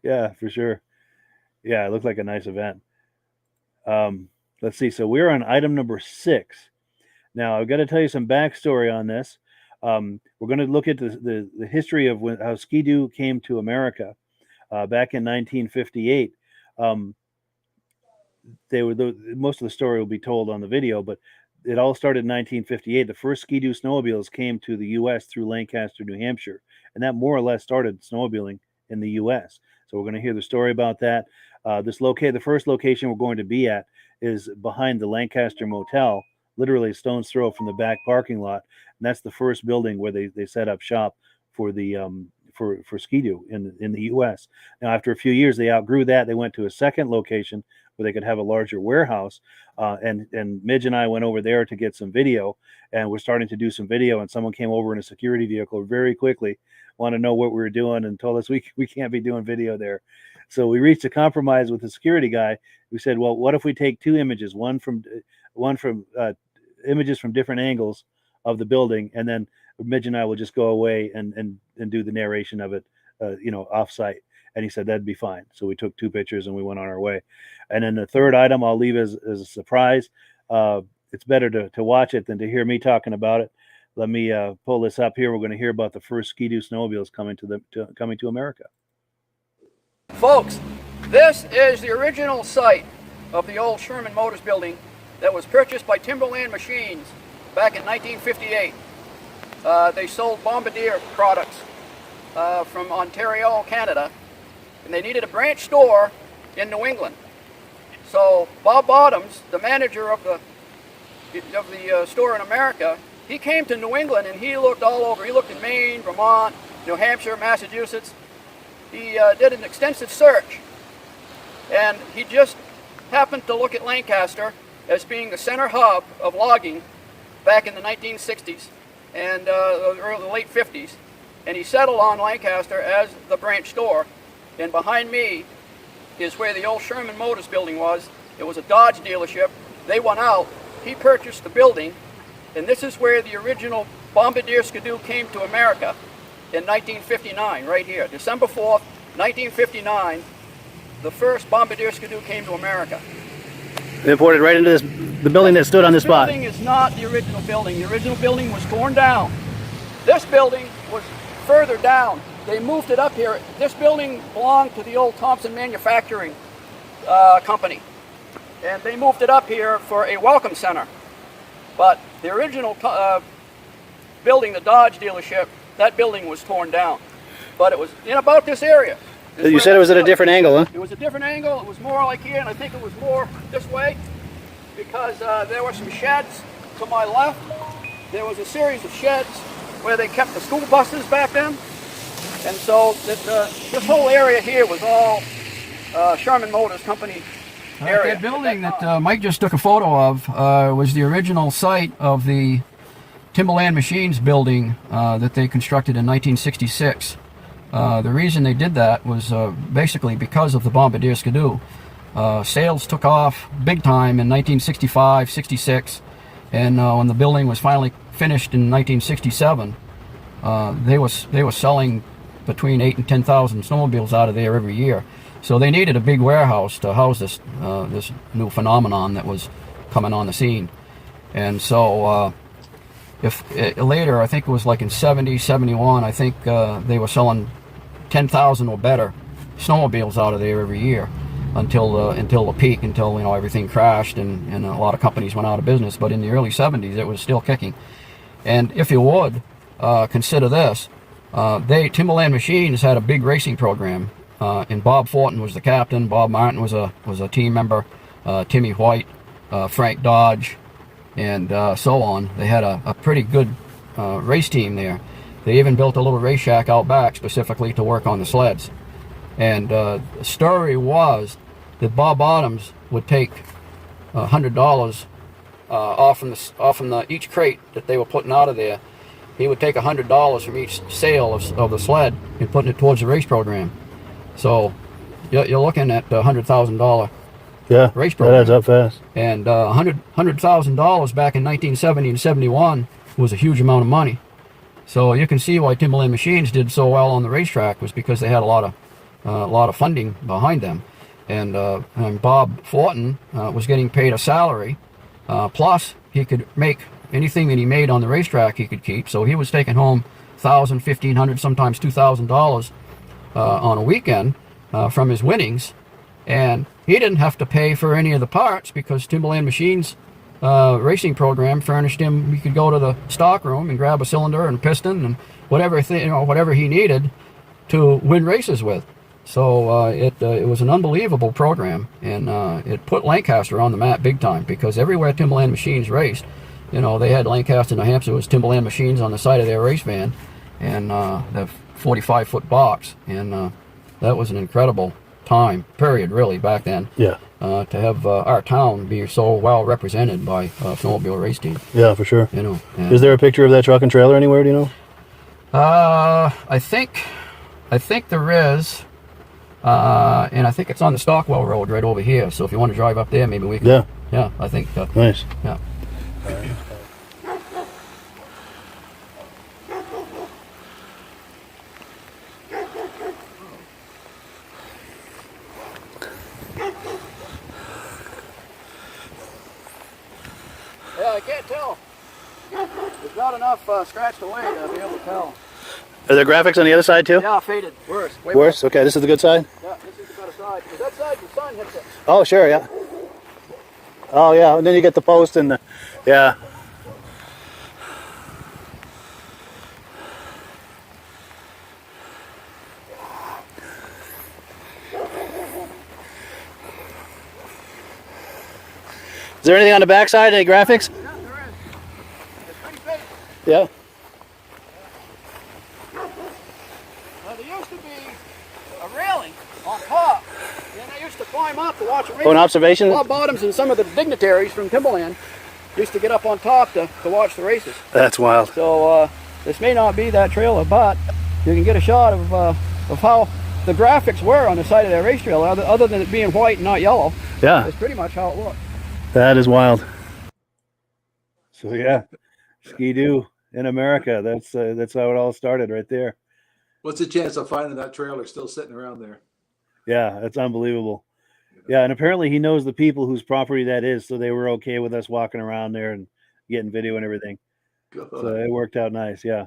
Yeah, for sure. Yeah, it looked like a nice event. Let's see. So we're on item number 6. Now, I've got to tell you some backstory on this. We're going to look at the history of how Skidoo came to America back in 1958. Most of the story will be told on the video, but it all started in 1958. The first Skidoo snowmobiles came to the U.S. through Lancaster, New Hampshire, and that more or less started snowmobiling in the U.S. So we're going to hear the story about that. The first location we're going to be at is behind the Lancaster Motel, literally a stone's throw from the back parking lot, and that's the first building where they set up shop for the for Skidoo in the U.S. Now, after a few years, they outgrew that. They went to a second location where they could have a larger warehouse, and Midge and I went over there to get some video, and we're starting to do some video, and someone came over in a security vehicle very quickly, wanted to know what we were doing, and told us we can't be doing video there. So we reached a compromise with the security guy. We said, well, what if we take 2 images, one from images from different angles of the building, and then Midge and I will just go away and do the narration of it, off-site. And he said that'd be fine. So we took 2 pictures and we went on our way. And then the third item I'll leave as a surprise. It's better to watch it than to hear me talking about it. Let me pull this up here. We're going to hear about the first Skidoo snowmobiles coming to America. Folks, this is the original site of the old Sherman Motors building that was purchased by Timberland Machines back in 1958. They sold Bombardier products from Ontario, Canada, and they needed a branch store in New England. So Bob Bottoms, the manager of the store in America, he came to New England and he looked all over. He looked in Maine, Vermont, New Hampshire, Massachusetts. He did an extensive search, and he just happened to look at Lancaster as being the center hub of logging back in the 1960s and the late 50s, and he settled on Lancaster as the branch store. And behind me is where the old Sherman Motors building was. It was a Dodge dealership. They went out, he purchased the building, and this is where the original Bombardier Skidoo came to America in 1959, right here. December 4th, 1959, the first Bombardier Skidoo came to America. They poured it right into the building that stood on this spot. This building is not the original building. The original building was torn down. This building was further down. They moved it up here. This building belonged to the old Thompson Manufacturing Company. And they moved it up here for a welcome center. But the original building, the Dodge dealership, that building was torn down. But it was in about this area. You said it was at a different angle, huh? It was a different angle. It was more like here, and I think it was more this way because there were some sheds to my left. There was a series of sheds where they kept the school buses back then. And so this whole area here was all Sherman Motors Company area. That building that Mike just took a photo of was the original site of the Timberland Machines building that they constructed in 1966. The reason they did that was basically because of the Bombardier Skidoo. Sales took off big time in 1965, 66, and when the building was finally finished in 1967, they were selling between 8,000 and 10,000 snowmobiles out of there every year. So they needed a big warehouse to house this new phenomenon that was coming on the scene. And so later, I think it was like in 70, 71, I think they were selling 10,000 or better snowmobiles out of there every year until the peak, until everything crashed and a lot of companies went out of business. But in the early 70s, it was still kicking. And if you would consider this, Timberland Machines had a big racing program, and Bob Fortin was the captain. Bob Martin was a team member. Timmy White, Frank Dodge, and so on. They had a pretty good race team there. They even built a little race shack out back specifically to work on the sleds. And the story was that Bob Bottoms would take $100 off from each crate that they were putting out of there. He would take $100 from each sale of the sled and putting it towards the race program. So you're looking at $100,000 race program. That adds up fast. And $100,000 back in 1970 and 71 was a huge amount of money. So you can see why Timberland Machines did so well on the racetrack was because they had a lot of funding behind them. And Bob Fortin was getting paid a salary, plus he could make anything that he made on the racetrack he could keep. So he was taking home $1,000, $1,500, sometimes $2,000 on a weekend from his winnings. And he didn't have to pay for any of the parts because Timberland Machines racing program furnished him. He could go to the stock room and grab a cylinder and a piston and whatever he needed to win races with. So it was an unbelievable program, and it put Lancaster on the map big time because everywhere Timberland Machines raced, they had Lancaster, New Hampshire was Timberland Machines on the side of their race van, and the 45-foot box, and that was an incredible time period really back then. Yeah. To have our town be so well represented by a snowmobile race team. Yeah, for sure. Is there a picture of that truck and trailer anywhere? Do you know? I think there is, and I think it's on the Stockwell Road right over here. So if you want to drive up there, maybe we can. Yeah, I think. Nice. Yeah. I can't tell. There's not enough scratched away to be able to tell. Are there graphics on the other side too? Yeah, faded. Worse. Way worse? Okay, this is the good side? Yeah, this is the better side. Because that side, the sun hits it. Oh, sure, yeah. Oh, yeah, and then you get the post and the, yeah. Is there anything on the backside? Any graphics? Yeah, there is. It's pretty big. Yeah. There used to be a railing on top, and I used to climb up to watch a race. Oh, an observation? Bob Bottoms and some of the dignitaries from Timberland used to get up on top to watch the races. That's wild. So this may not be that trailer, but you can get a shot of how the graphics were on the side of that race trailer, other than it being white and not yellow. Yeah. It's pretty much how it looked. That is wild. So yeah, Skidoo in America. That's how it all started right there. What's the chance of finding that trailer still sitting around there? Yeah, that's unbelievable. Yeah, and apparently he knows the people whose property that is, so they were okay with us walking around there and getting video and everything. Good. So it worked out nice, yeah.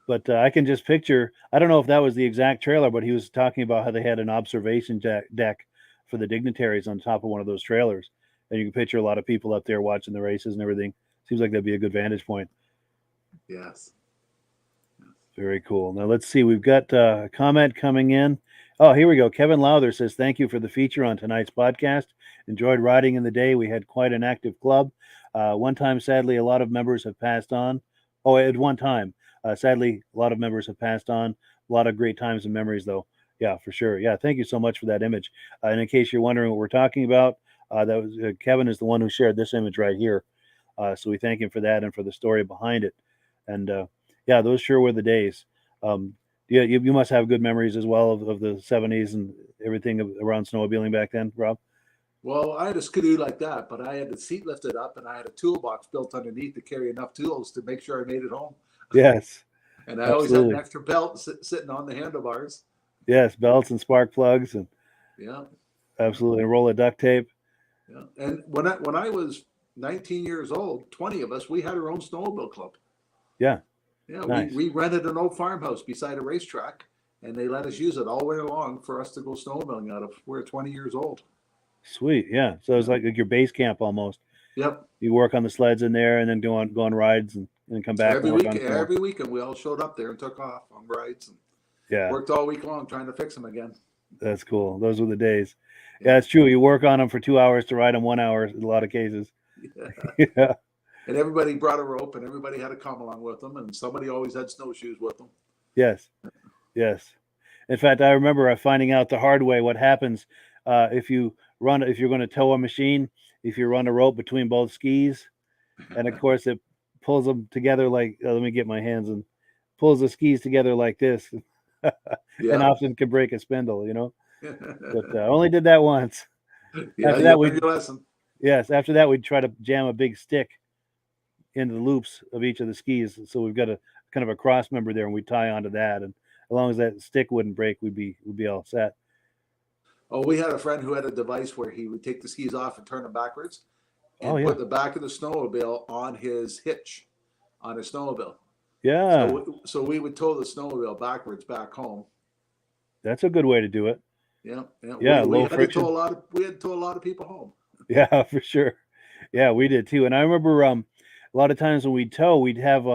But I can just picture, I don't know if that was the exact trailer, but he was talking about how they had an observation deck for the dignitaries on top of one of those trailers. And you can picture a lot of people up there watching the races and everything. Seems like that'd be a good vantage point. Yes. Very cool. Now let's see. We've got a comment coming in. Oh, here we go. Kevin Lowther says, thank you for the feature on tonight's podcast. Enjoyed riding in the day. We had quite an active club. One time, sadly, a lot of members have passed on. Oh, at one time. Sadly, a lot of members have passed on. A lot of great times and memories, though. Yeah, for sure. Yeah, thank you so much for that image. And in case you're wondering what we're talking about, that was Kevin is the one who shared this image right here. So we thank him for that and for the story behind it. And yeah, those sure were the days. Yeah, you must have good memories as well of the 70s and everything around snowmobiling back then, Rob. Well, I had a Skidoo like that, but I had the seat lifted up and I had a toolbox built underneath to carry enough tools to make sure I made it home. Yes. And I always had an extra belt sitting on the handlebars. Yes, belts and spark plugs and yeah, absolutely, a roll of duct tape. Yeah, and when I was 19 years old, 20 of us, we had our own snowmobile club. Yeah, yeah, nice. we rented an old farmhouse beside a racetrack, and they let us use it all way along for us to go snowmobiling out of. We're 20 years old. Sweet, yeah. So it's like your base camp almost. Yep. You work on the sleds in there, and then go on rides, and come back. Every weekend, we all showed up there and took off on rides, and worked all week long trying to fix them again. That's cool. Those were the days. Yeah, it's true. You work on them for 2 hours to ride them 1 hour in a lot of cases. Yeah. Yeah. And everybody brought a rope, and everybody had to come along with them, and somebody always had snowshoes with them. Yes. Yes. In fact, I remember finding out the hard way what happens if you're going to tow a machine, if you run a rope between both skis, and of course it pulls them together like, let me get my hands and pulls the skis together like this, and often can break a spindle, But I only did that once. Yeah, after that, lesson. Yes, after that we'd try to jam a big stick into the loops of each of the skis. So we've got a kind of a cross member there, and we tie onto that, and as long as that stick wouldn't break, we'd be all set. Oh, we had a friend who had a device where he would take the skis off and turn them backwards and put the back of the snowmobile on his hitch on his snowmobile. Yeah. So we would tow the snowmobile backwards back home. That's a good way to do it. Yeah. Yeah. We low had friction. We had to tow a lot of people home. Yeah, for sure. Yeah, we did too. And I remember a lot of times when we'd tow, we'd have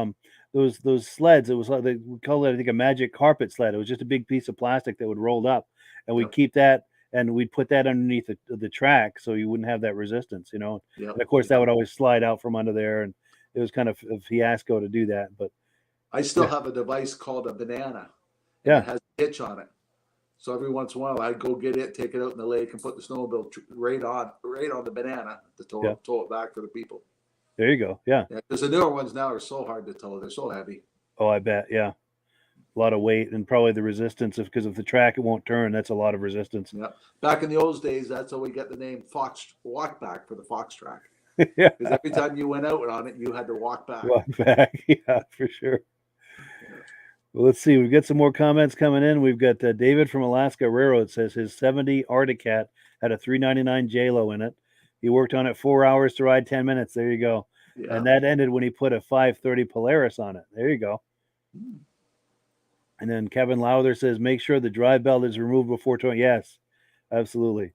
those sleds. It was like we call it, I think, a magic carpet sled. It was just a big piece of plastic that would roll up, and we'd keep that, and we'd put that underneath the track so you wouldn't have that resistance, Yep. And of course, that would always slide out from under there, and it was kind of a fiasco to do that. But I still have a device called a banana. Yeah. It has a hitch on it. So every once in a while, I'd go get it, take it out in the lake, and put the snowmobile right on the banana to tow it back for the people. There you go. Yeah. Because the newer ones now are so hard to tow. They're so heavy. Oh, I bet. Yeah. A lot of weight and probably the resistance because if the track, it won't turn. That's a lot of resistance. Yeah. Back in the old days, that's how we got the name Fox Walk Back for the Fox track. Yeah. Because every time you went out on it, you had to walk back. Walk back. Yeah, for sure. Well, let's see. We've got some more comments coming in. We've got David from Alaska Railroad says his 70 Arctic Cat had a 399 J-Lo in it. He worked on it 4 hours to ride 10 minutes. There you go. Yeah. And that ended when he put a 530 Polaris on it. There you go. And then Kevin Lowther says, make sure the drive belt is removed before towing. Yes, absolutely.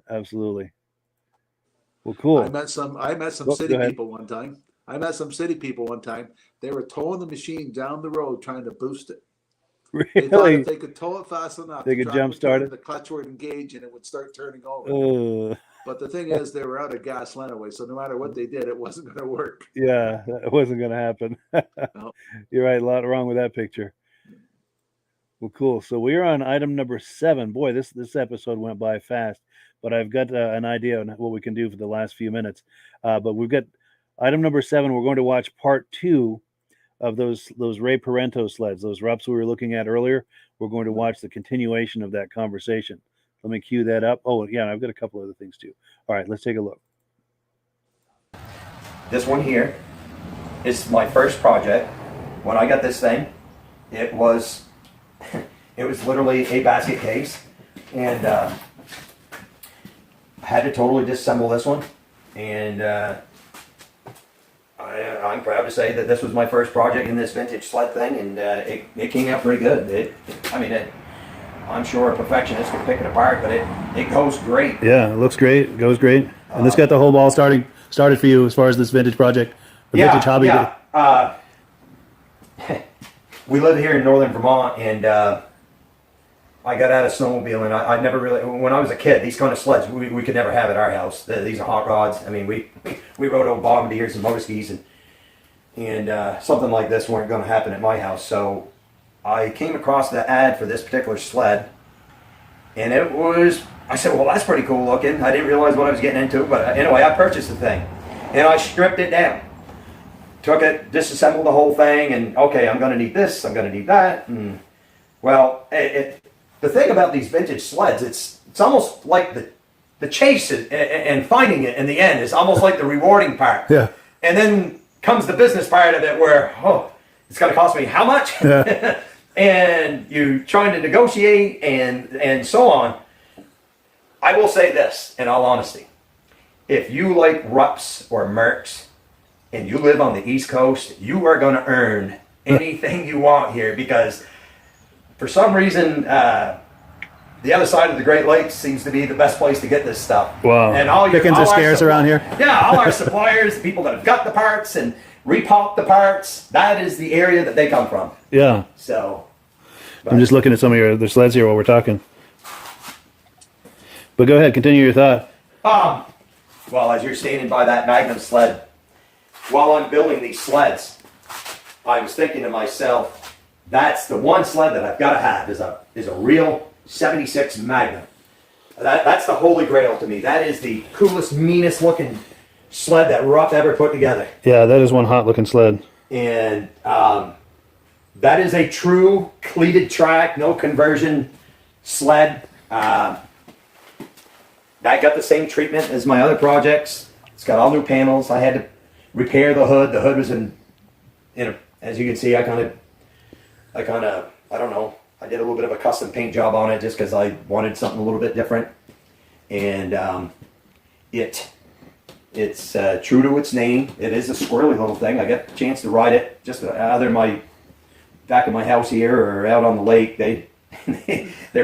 Absolutely. Well, cool. I met some city people one time. They were towing the machine down the road trying to boost it. Really? They thought if they could tow it fast enough, they could jump start it. The clutch would engage and it would start turning over. But the thing is, they were out of gas anyway, so no matter what they did, it wasn't going to work. Yeah, it wasn't going to happen. No. You're right. A lot wrong with that picture. Well, cool. So we are on item number 7. Boy, this episode went by fast, but I've got an idea on what we can do for the last few minutes. But we've got item number 7. We're going to watch part 2 of those Ray Parenteau sleds, those Rupps we were looking at earlier. We're going to watch the continuation of that conversation. Let me cue that up. Oh, yeah, I've got a couple other things too. All right, let's take a look. This one here is my first project. When I got this thing, it was literally a basket case, and had to totally disassemble this one, and I'm proud to say that this was my first project in this vintage sled thing, and it came out pretty good. I'm sure a perfectionist could pick it apart, but it goes great. Yeah, it looks great. It goes great. And this got the whole ball started for you as far as this vintage project, the vintage hobby. Yeah. We live here in northern Vermont, and I got out of snowmobiling. I never really, when I was a kid, these kind of sleds we could never have at our house. These are hot rods. I mean, we rode over bombardiers and motor skis, and something like this weren't going to happen at my house. So I came across the ad for this particular sled, and I said, well, that's pretty cool looking. I didn't realize what I was getting into, but anyway, I purchased the thing, and I stripped it down. Took it, disassembled the whole thing, and okay, I'm going to need this, I'm going to need that. And well, the thing about these vintage sleds, it's almost like the chase and finding it in the end is almost like the rewarding part. Yeah. And then comes the business part of it where, it's going to cost me how much? Yeah. And you trying to negotiate and so on. I will say this, in all honesty. If you like Rupps or Mercs and you live on the East Coast, you are going to earn anything you want here, because for some reason, the other side of the Great Lakes seems to be the best place to get this stuff. Wow. And all Pickings are scarce around here. Yeah, all our suppliers, the people that have got the parts and repop the parts, that is the area that they come from. Yeah. So. I'm just looking at some of the sleds here while we're talking. But go ahead, continue your thought. Well, as you're standing by that Magnum sled, while I'm building these sleds, I was thinking to myself, that's the one sled that I've got to have is a real 76 Magnum. That's the holy grail to me. That is the coolest, meanest looking sled that Rupp ever put together. Yeah, that is one hot looking sled. And that is a true cleated track, no conversion sled. That got the same treatment as my other projects. It's got all new panels. I had to repair the hood. The hood was as you can see, I don't know. I did a little bit of a custom paint job on it just because I wanted something a little bit different. And it's true to its name. It is a squirrely little thing. I got a chance to ride it just either back in my house here or out on the lake. They're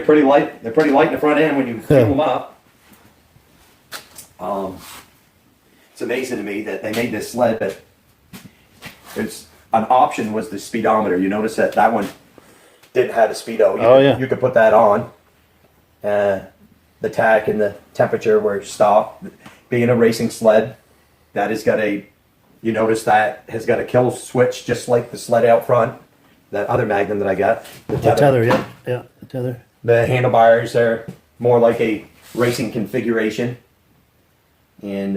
pretty light. They're pretty light in the front end when you fill them up. It's amazing to me that they made this sled, but there's an option was the speedometer. You notice that one didn't have a speedo. You could put that on. The tack and the temperature were stopped. Being a racing sled, that has got you notice that has got a kill switch just like the sled out front. That other Magnum that I got. The tether, the tether. The handlebars are more like a racing configuration. And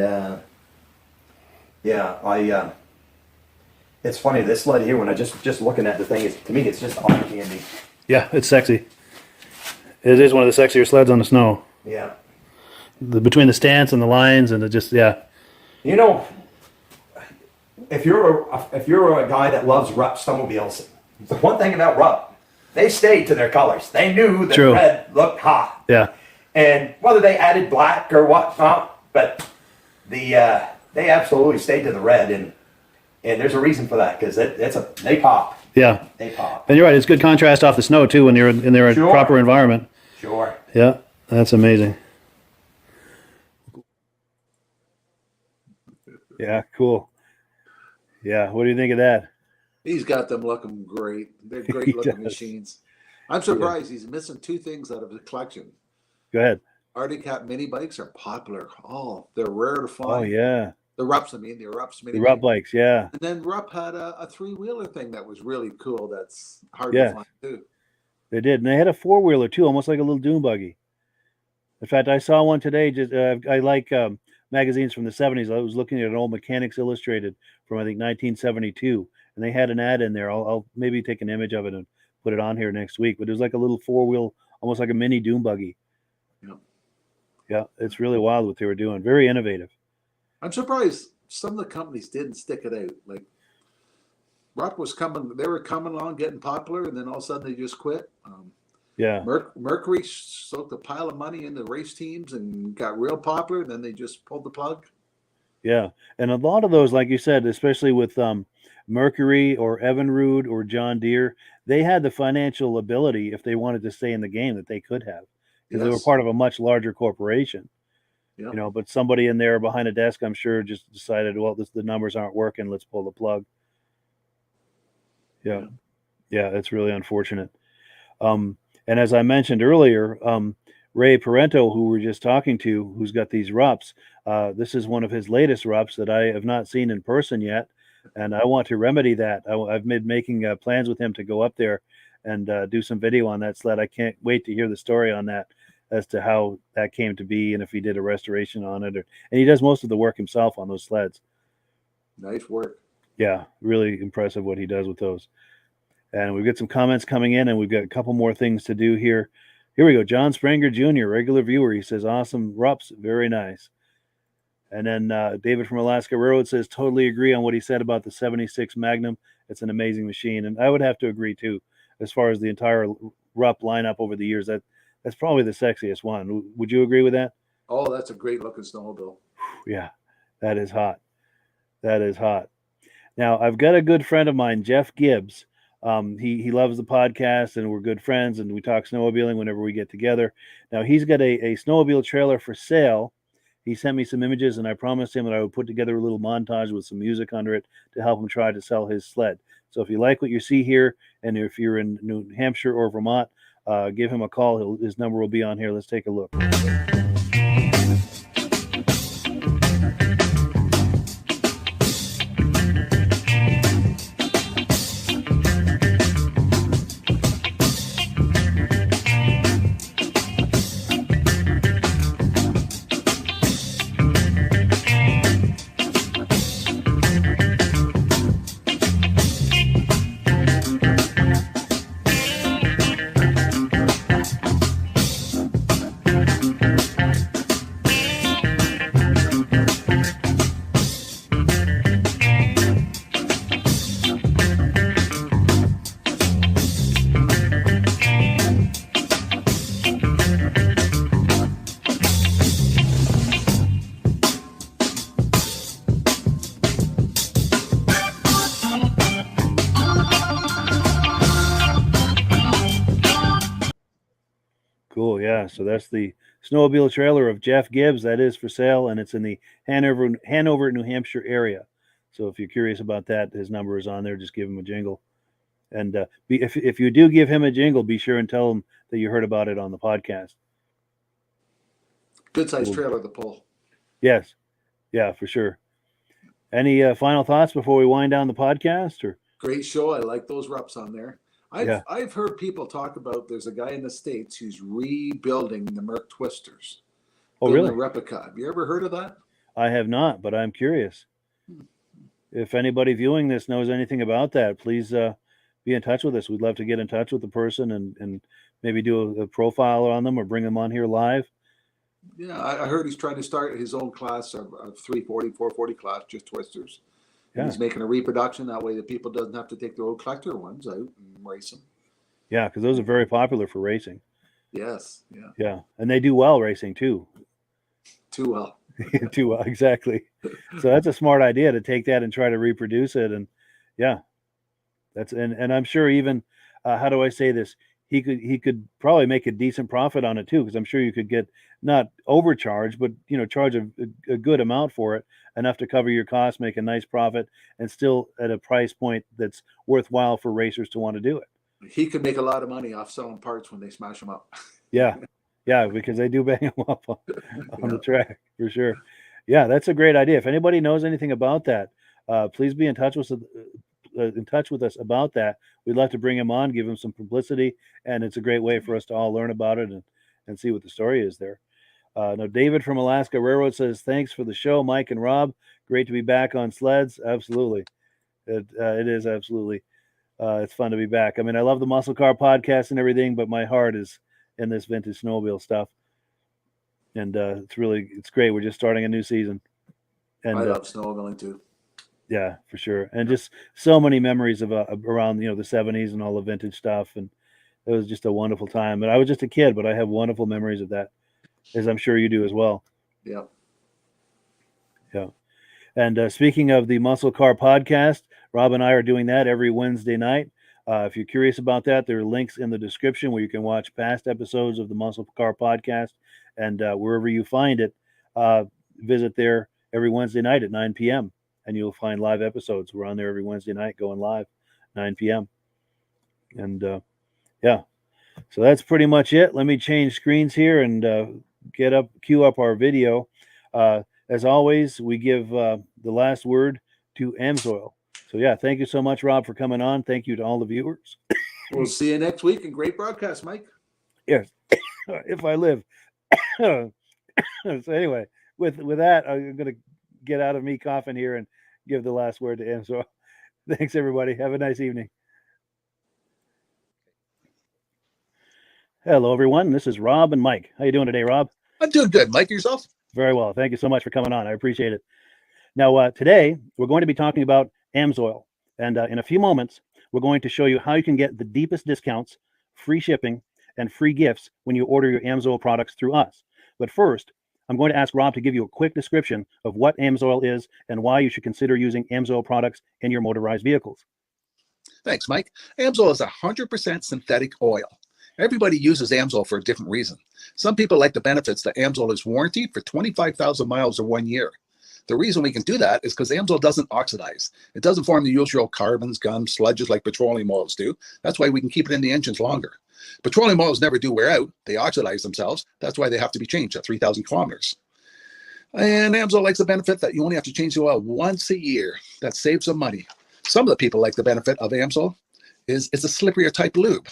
it's funny, this sled here, when I just looking at the thing, to me it's just eye candy. Yeah, it's sexy. It is one of the sexier sleds on the snow. Yeah. Between the stance and the lines and You know, if you're a guy that loves Rupp snowmobiles, the one thing about Rupp, they stayed to their colors. They knew that red looked hot. Yeah. And whether they added black or whatnot, but they absolutely stayed to the red, and there's a reason for that, because they pop. Yeah. They pop. And you're right, it's good contrast off the snow too when you're in their proper environment. Sure. Yeah, that's amazing. Yeah, cool. Yeah, what do you think of that? He's got them looking great. They're great looking machines. I'm surprised he's missing two things out of the collection. Go ahead. Arctic Cat mini bikes are popular. Oh, they're rare to find. Oh, yeah. The Rupps, the Rupps mini The Rupp bikes, yeah. And then Rupp had a three-wheeler thing that was really cool. That's hard to find too. They did. And they had a four-wheeler too, almost like a little dune buggy. In fact, I saw one today. I like magazines from the 70s. I was looking at an old Mechanics Illustrated from, I think, 1972. And they had an ad in there. I'll maybe take an image of it and put it on here next week. But it was like a little four-wheel, almost like a mini dune buggy. Yeah. Yeah, it's really wild what they were doing. Very innovative. I'm surprised some of the companies didn't stick it out. Like Rupp was coming, they were coming along, getting popular, and then all of a sudden they just quit. Yeah. Mercury soaked a pile of money into race teams and got real popular. Then they just pulled the plug. Yeah. And a lot of those, like you said, especially with Mercury or Evinrude or John Deere, they had the financial ability, if they wanted to stay in the game, that they could have, because they were part of a much larger corporation. Yeah. You know, but somebody in there behind a desk, I'm sure, just decided, well, the numbers aren't working. Let's pull the plug. Yeah. Yeah. It's really unfortunate. And as I mentioned earlier, Ray Parenteau, who we're just talking to, who's got these Rupps, this is one of his latest Rupps that I have not seen in person yet. And I want to remedy that. I've been making plans with him to go up there and do some video on that sled. I can't wait to hear the story on that, as to how that came to be and if he did a restoration on it. And he does most of the work himself on those sleds. Nice work. Yeah, really impressive what he does with those. And we've got some comments coming in, and we've got a couple more things to do here. Here we go. John Spranger Jr., regular viewer. He says, awesome Rupps, very nice. And then David from Alaska Railroad says, totally agree on what he said about the 76 Magnum. It's an amazing machine. And I would have to agree, too, as far as the entire Rupp lineup over the years. That's probably the sexiest one. Would you agree with that? Oh, that's a great looking snowmobile. Yeah, that is hot. That is hot. Now, I've got a good friend of mine, Jeff Gibbs. He loves the podcast, and we're good friends, and we talk snowmobiling whenever we get together. Now, he's got a snowmobile trailer for sale. He sent me some images, and I promised him that I would put together a little montage with some music under it to help him try to sell his sled. So if you like what you see here, and if you're in New Hampshire or Vermont, give him a call. His number will be on here. Let's take a look. Cool, yeah. So that's the snowmobile trailer of Jeff Gibbs. That is for sale, and it's in the Hanover, New Hampshire area. So if you're curious about that, his number is on there. Just give him a jingle. And if you do give him a jingle, be sure and tell him that you heard about it on the podcast. Good sized trailer to pull. Yes, yeah, for sure. Any final thoughts before we wind down the podcast? Or great show. I like those Rupps on there. I've heard people talk about, there's a guy in the States who's rebuilding the Merc Twisters. Oh, really? A replica. Have you ever heard of that? I have not, but I'm curious. If anybody viewing this knows anything about that, please be in touch with us. We'd love to get in touch with the person and maybe do a profile on them or bring them on here live. Yeah, I heard he's trying to start his own class of 340, 440 class, just twisters. Yeah. He's making a reproduction. That way the people doesn't have to take their old collector ones out and race them. Yeah, because those are very popular for racing. Yes, yeah. Yeah, and they do well racing too. Too well. Too well, exactly. So that's a smart idea to take that and try to reproduce it. And yeah, that's and I'm sure even how do I say this? He could probably make a decent profit on it too, because I'm sure you could get not overcharge, but charge a good amount for it, enough to cover your costs, make a nice profit, and still at a price point that's worthwhile for racers to want to do it. He could make a lot of money off selling parts when they smash them up. Yeah, because they do bang them up on the track for sure. Yeah, that's a great idea. If anybody knows anything about that, please be in touch with us about that. We'd love to bring him on, give him some publicity, and it's a great way for us to all learn about it and see what the story is there. Now, David from Alaska Railroad says, thanks for the show, Mike and Rob. Great to be back on sleds. Absolutely. It is absolutely. It's fun to be back. I mean, I love the Muscle Car podcast and everything, but my heart is in this vintage snowmobile stuff. And it's great. We're just starting a new season. And I love snowmobiling too. Yeah, for sure. And just so many memories of around, the 70s and all the vintage stuff. And It was just a wonderful time. And I was just a kid, but I have wonderful memories of that, as I'm sure you do as well. Yeah. Yeah. And speaking of the Muscle Car Podcast, Rob and I are doing that every Wednesday night. If you're curious about that, there are links in the description where you can watch past episodes of the Muscle Car Podcast. And wherever you find it, visit there every Wednesday night at 9 p.m. and you'll find live episodes. We're on there every Wednesday night going live, 9 p.m. And yeah, so that's pretty much it. Let me change screens here and cue up our video. As always, we give the last word to Amsoil. So yeah, thank you so much, Rob, for coming on. Thank you to all the viewers. We'll see you next week, and great broadcast, Mike. Yes, if I live. So anyway, with that, I'm going to get out of me coughing here and give the last word to Amsoil. Thanks, everybody. Have a nice evening. Hello, everyone. This is Rob and Mike. How you doing today, Rob? I'm doing good. Mike, yourself? Very well. Thank you so much for coming on. I appreciate it. Now, today, we're going to be talking about Amsoil. And in a few moments, we're going to show you how you can get the deepest discounts, free shipping, and free gifts when you order your Amsoil products through us. But first, I'm going to ask Rob to give you a quick description of what Amsoil is and why you should consider using Amsoil products in your motorized vehicles. Thanks, Mike. Amsoil is 100% synthetic oil. Everybody uses Amsoil for a different reason. Some people like the benefits that Amsoil is warranted for 25,000 miles or 1 year. The reason we can do that is because Amsoil doesn't oxidize. It doesn't form the usual carbons, gums, sludges like petroleum oils do. That's why we can keep it in the engines longer. Petroleum oils never do wear out. They oxidize themselves. That's why they have to be changed at 3,000 kilometers. And Amsoil likes the benefit that you only have to change the oil once a year. That saves some money. Some of the people like the benefit of Amsoil is it's a slipperier type lube.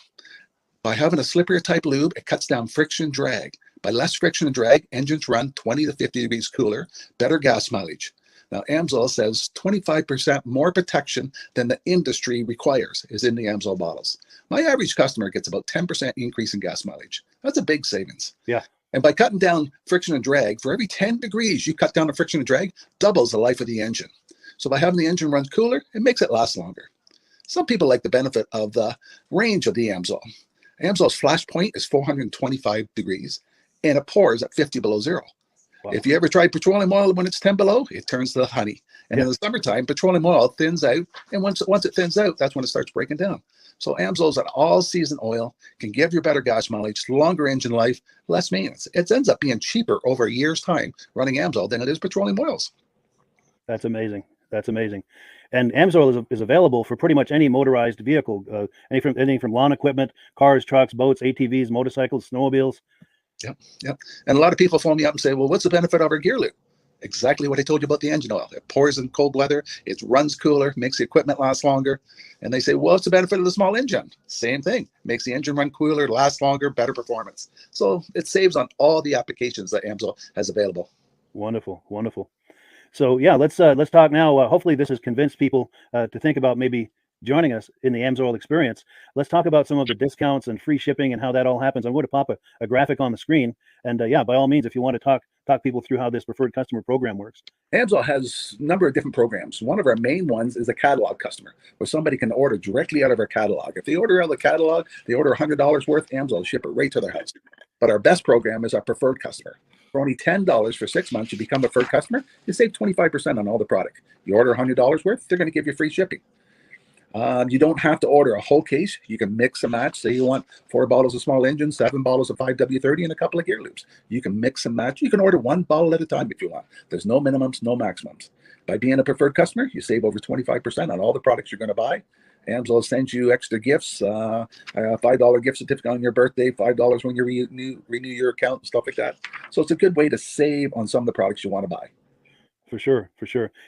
By having a slipperier type lube, it cuts down friction drag. By less friction and drag, engines run 20 to 50 degrees cooler, better gas mileage. Now, Amsoil says 25% more protection than the industry requires is in the Amsoil bottles. My average customer gets about 10% increase in gas mileage. That's a big savings. Yeah. And by cutting down friction and drag, for every 10 degrees you cut down the friction and drag, doubles the life of the engine. So by having the engine run cooler, it makes it last longer. Some people like the benefit of the range of the Amsoil. Amsoil's flash point is 425 degrees, and it pours at 50 below zero. Wow. If you ever tried petroleum oil when it's 10 below, it turns to honey. And in the summertime, petroleum oil thins out, and once it thins out, that's when it starts breaking down. So Amsoil's an all-season oil, can give you better gas mileage, longer engine life, less maintenance. It ends up being cheaper over a year's time running Amsoil than it is petroleum oils. That's amazing. That's amazing. And Amsoil is available for pretty much any motorized vehicle, anything from lawn equipment, cars, trucks, boats, ATVs, motorcycles, snowmobiles. Yep. And a lot of people phone me up and say, well, what's the benefit of our gear lube? Exactly what I told you about the engine oil. It pours in cold weather, it runs cooler, makes the equipment last longer. And they say, well, what's the benefit of the small engine? Same thing. Makes the engine run cooler, last longer, better performance. So it saves on all the applications that Amsoil has available. Wonderful, wonderful. So yeah, let's talk now. Hopefully this has convinced people to think about maybe joining us in the Amsoil experience. Let's talk about some of the discounts and free shipping and how that all happens. I'm going to pop a graphic on the screen. And yeah, by all means, if you want to talk people through how this preferred customer program works. Amsoil has a number of different programs. One of our main ones is a catalog customer, where somebody can order directly out of our catalog. If they order out of the catalog, they order $100 worth, Amsoil will ship it right to their house. But our best program is our preferred customer. For only $10 for 6 months, you become a preferred customer, you save 25% on all the product. You order $100 worth, they're going to give you free shipping. You don't have to order a whole case. You can mix and match. Say you want 4 bottles of small engine, 7 bottles of 5W30, and a couple of gear loops. You can mix and match. You can order 1 bottle at a time if you want. There's no minimums, no maximums. By being a preferred customer, you save over 25% on all the products you're going to buy. Amsoil sends you extra gifts, a $5 gift certificate on your birthday, $5 when you renew your account, and stuff like that. So it's a good way to save on some of the products you want to buy. For sure.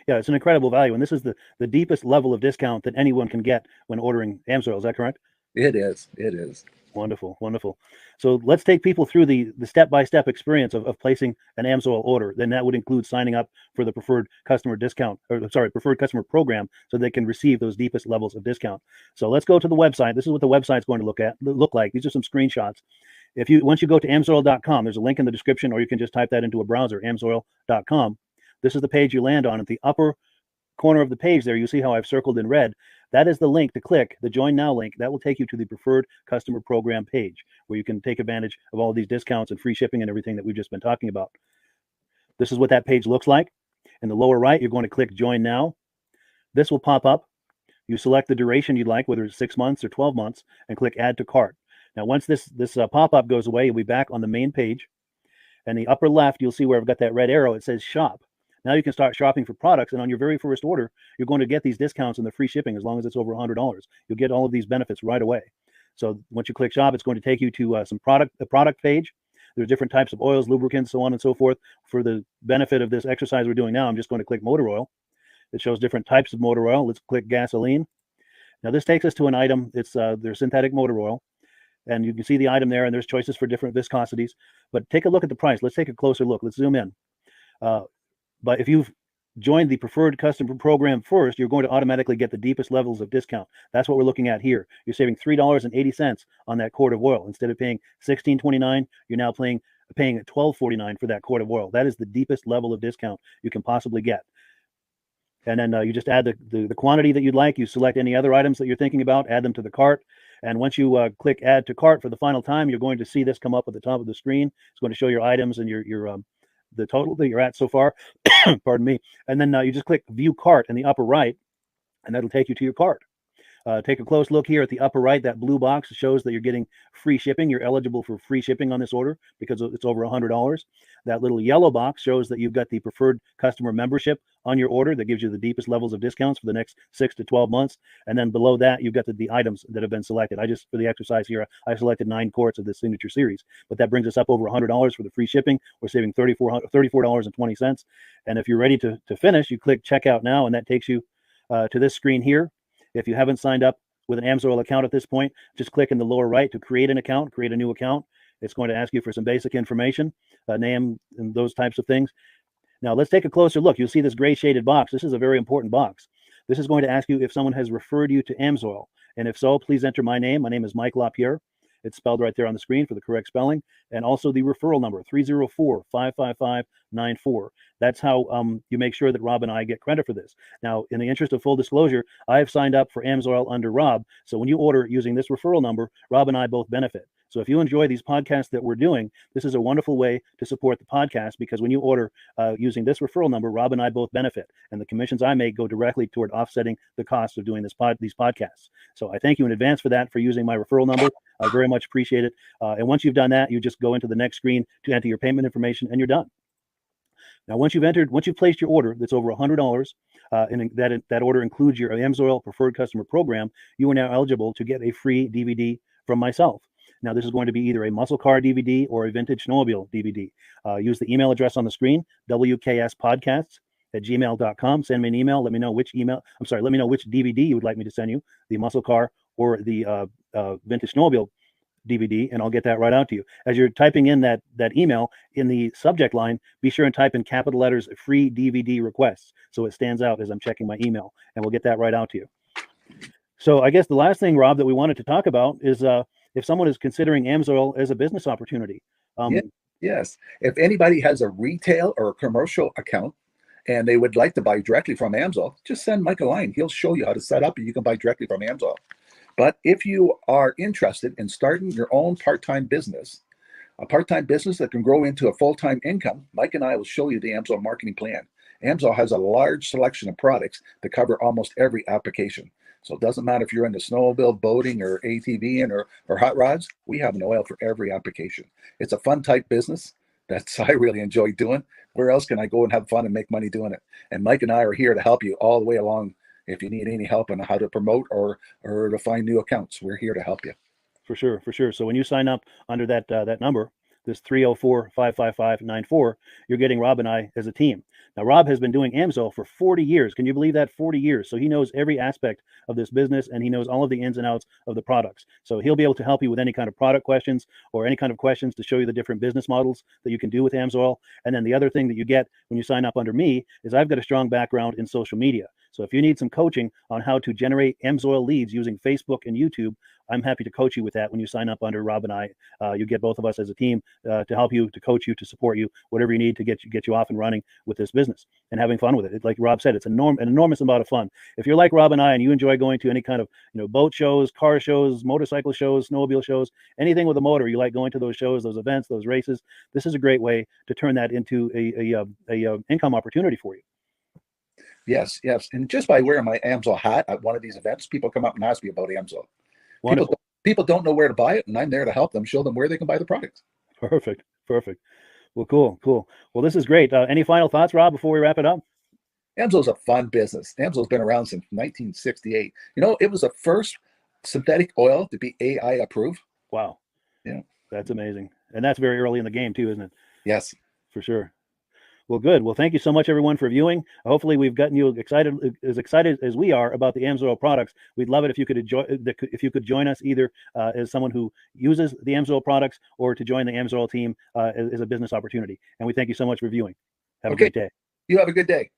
Yeah, it's an incredible value. And this is the deepest level of discount that anyone can get when ordering Amsoil. Is that correct? It is. Wonderful. So let's take people through the step-by-step experience of placing an Amsoil order. Then that would include signing up for the preferred customer preferred customer program, so they can receive those deepest levels of discount. So let's go to the website. This is what the website's going to look like. These are some screenshots. Once you go to amsoil.com, there's a link in the description, or you can just type that into a browser, amsoil.com. This is the page you land on. At the upper corner of the page there, you see how I've circled in red. That is the link to click, the Join Now link. That will take you to the Preferred Customer Program page, where you can take advantage of all these discounts and free shipping and everything that we've just been talking about. This is what that page looks like. In the lower right, you're going to click Join Now. This will pop up. You select the duration you'd like, whether it's 6 months or 12 months, and click Add to Cart. Now, once this pop-up goes away, you'll be back on the main page. And the upper left, you'll see where I've got that red arrow. It says Shop. Now you can start shopping for products, and on your very first order, you're going to get these discounts and the free shipping as long as it's over $100. You'll get all of these benefits right away. So once you click Shop, it's going to take you to the product page. There's different types of oils, lubricants, so on and so forth. For the benefit of this exercise we're doing now, I'm just going to click motor oil. It shows different types of motor oil. Let's click gasoline. Now this takes us to an item. It's their synthetic motor oil. And you can see the item there, and there's choices for different viscosities. But take a look at the price. Let's take a closer look. Let's zoom in. But if you've joined the Preferred Customer Program first, you're going to automatically get the deepest levels of discount. That's what we're looking at here. You're saving $3.80 on that quart of oil. Instead of paying $16.29, you're now paying $12.49 for that quart of oil. That is the deepest level of discount you can possibly get. And then you just add the quantity that you'd like. You select any other items that you're thinking about, add them to the cart. And once you click Add to Cart for the final time, you're going to see this come up at the top of the screen. It's going to show your items and your the total that you're at so far. Pardon me. And then you just click View Cart in the upper right, and that'll take you to your cart. Take a close look here at the upper right. That blue box shows that you're getting free shipping. You're eligible for free shipping on this order because it's over $100. That little yellow box shows that you've got the preferred customer membership on your order that gives you the deepest levels of discounts for the next 6 to 12 months. And then below that, you've got the items that have been selected. For the exercise here, I selected 9 quarts of the signature series, but that brings us up over $100 for the free shipping. We're saving $34.20. And if you're ready to finish, you click Checkout Now, and that takes you to this screen here. If you haven't signed up with an Amsoil account at this point, just click in the lower right to create an account, create a new account. It's going to ask you for some basic information, name and those types of things. Now let's take a closer look. You'll see this gray shaded box. This is a very important box. This is going to ask you if someone has referred you to Amsoil. And if so, please enter my name. My name is Mike LaPierre. It's spelled right there on the screen for the correct spelling. And also the referral number, 304-555-94. That's how you make sure that Rob and I get credit for this. Now, in the interest of full disclosure, I've signed up for Amsoil under Rob. So when you order using this referral number, Rob and I both benefit. So if you enjoy these podcasts that we're doing, this is a wonderful way to support the podcast, because when you order using this referral number, Rob and I both benefit. And the commissions I make go directly toward offsetting the cost of doing these podcasts. So I thank you in advance for that, for using my referral number. I very much appreciate it. And once you've done that, you just go into the next screen to enter your payment information, and you're done. Now, once you've placed your order that's over $100, and that order includes your Amsoil Preferred Customer Program, you are now eligible to get a free DVD from myself. Now, this is going to be either a muscle car DVD or a vintage snowmobile DVD. Use the email address on the screen, wkspodcasts@gmail.com. Send me an email. Let me know which DVD you would like me to send you, the muscle car or the vintage snowmobile DVD, and I'll get that right out to you. As you're typing in that email, in the subject line, be sure and type in capital letters, free DVD requests, so it stands out as I'm checking my email, and we'll get that right out to you. So I guess the last thing, Rob, that we wanted to talk about is if someone is considering Amsoil as a business opportunity. Yes. If anybody has a retail or a commercial account and they would like to buy directly from Amsoil, just send Mike a line. He'll show you how to set up, and you can buy directly from Amsoil. But if you are interested in starting your own part-time business, a part-time business that can grow into a full-time income, Mike and I will show you the Amsoil marketing plan. Amsoil has a large selection of products that cover almost every application. So it doesn't matter if you're into snowmobile, boating, or ATVing, or hot rods. We have an oil for every application. It's a fun type business. I really enjoy doing. Where else can I go and have fun and make money doing it? And Mike and I are here to help you all the way along. If you need any help on how to promote or to find new accounts, we're here to help you. For sure. So when you sign up under that number, this 304-555-94, you're getting Rob and I as a team. Now, Rob has been doing Amsoil for 40 years. Can you believe that? 40 years. So he knows every aspect of this business, and he knows all of the ins and outs of the products. So he'll be able to help you with any kind of product questions or any kind of questions to show you the different business models that you can do with Amsoil. And then the other thing that you get when you sign up under me is I've got a strong background in social media. So if you need some coaching on how to generate Amsoil leads using Facebook and YouTube, I'm happy to coach you with that when you sign up under Rob and I. You get both of us as a team to help you, to coach you, to support you, whatever you need to get you off and running with this business and having fun with it. Like Rob said, it's an enormous amount of fun. If you're like Rob and I and you enjoy going to any kind of boat shows, car shows, motorcycle shows, snowmobile shows, anything with a motor, you like going to those shows, those events, those races, this is a great way to turn that into a income opportunity for you. Yes, yes. And just by wearing my Amsoil hat at one of these events, people come up and ask me about Amsoil. People don't know where to buy it, and I'm there to help them, show them where they can buy the product. Perfect. Well, cool. Well, this is great. Any final thoughts, Rob, before we wrap it up? Amsoil's a fun business. Amsoil's been around since 1968. It was the first synthetic oil to be AI approved. Wow. Yeah. That's amazing. And that's very early in the game too, isn't it? Yes. For sure. Well, good. Well, thank you so much, everyone, for viewing. Hopefully, we've gotten you excited as we are about the Amsoil products. We'd love it if you could join us either as someone who uses the Amsoil products or to join the Amsoil team as a business opportunity. And we thank you so much for viewing. Have a great day. You have a good day.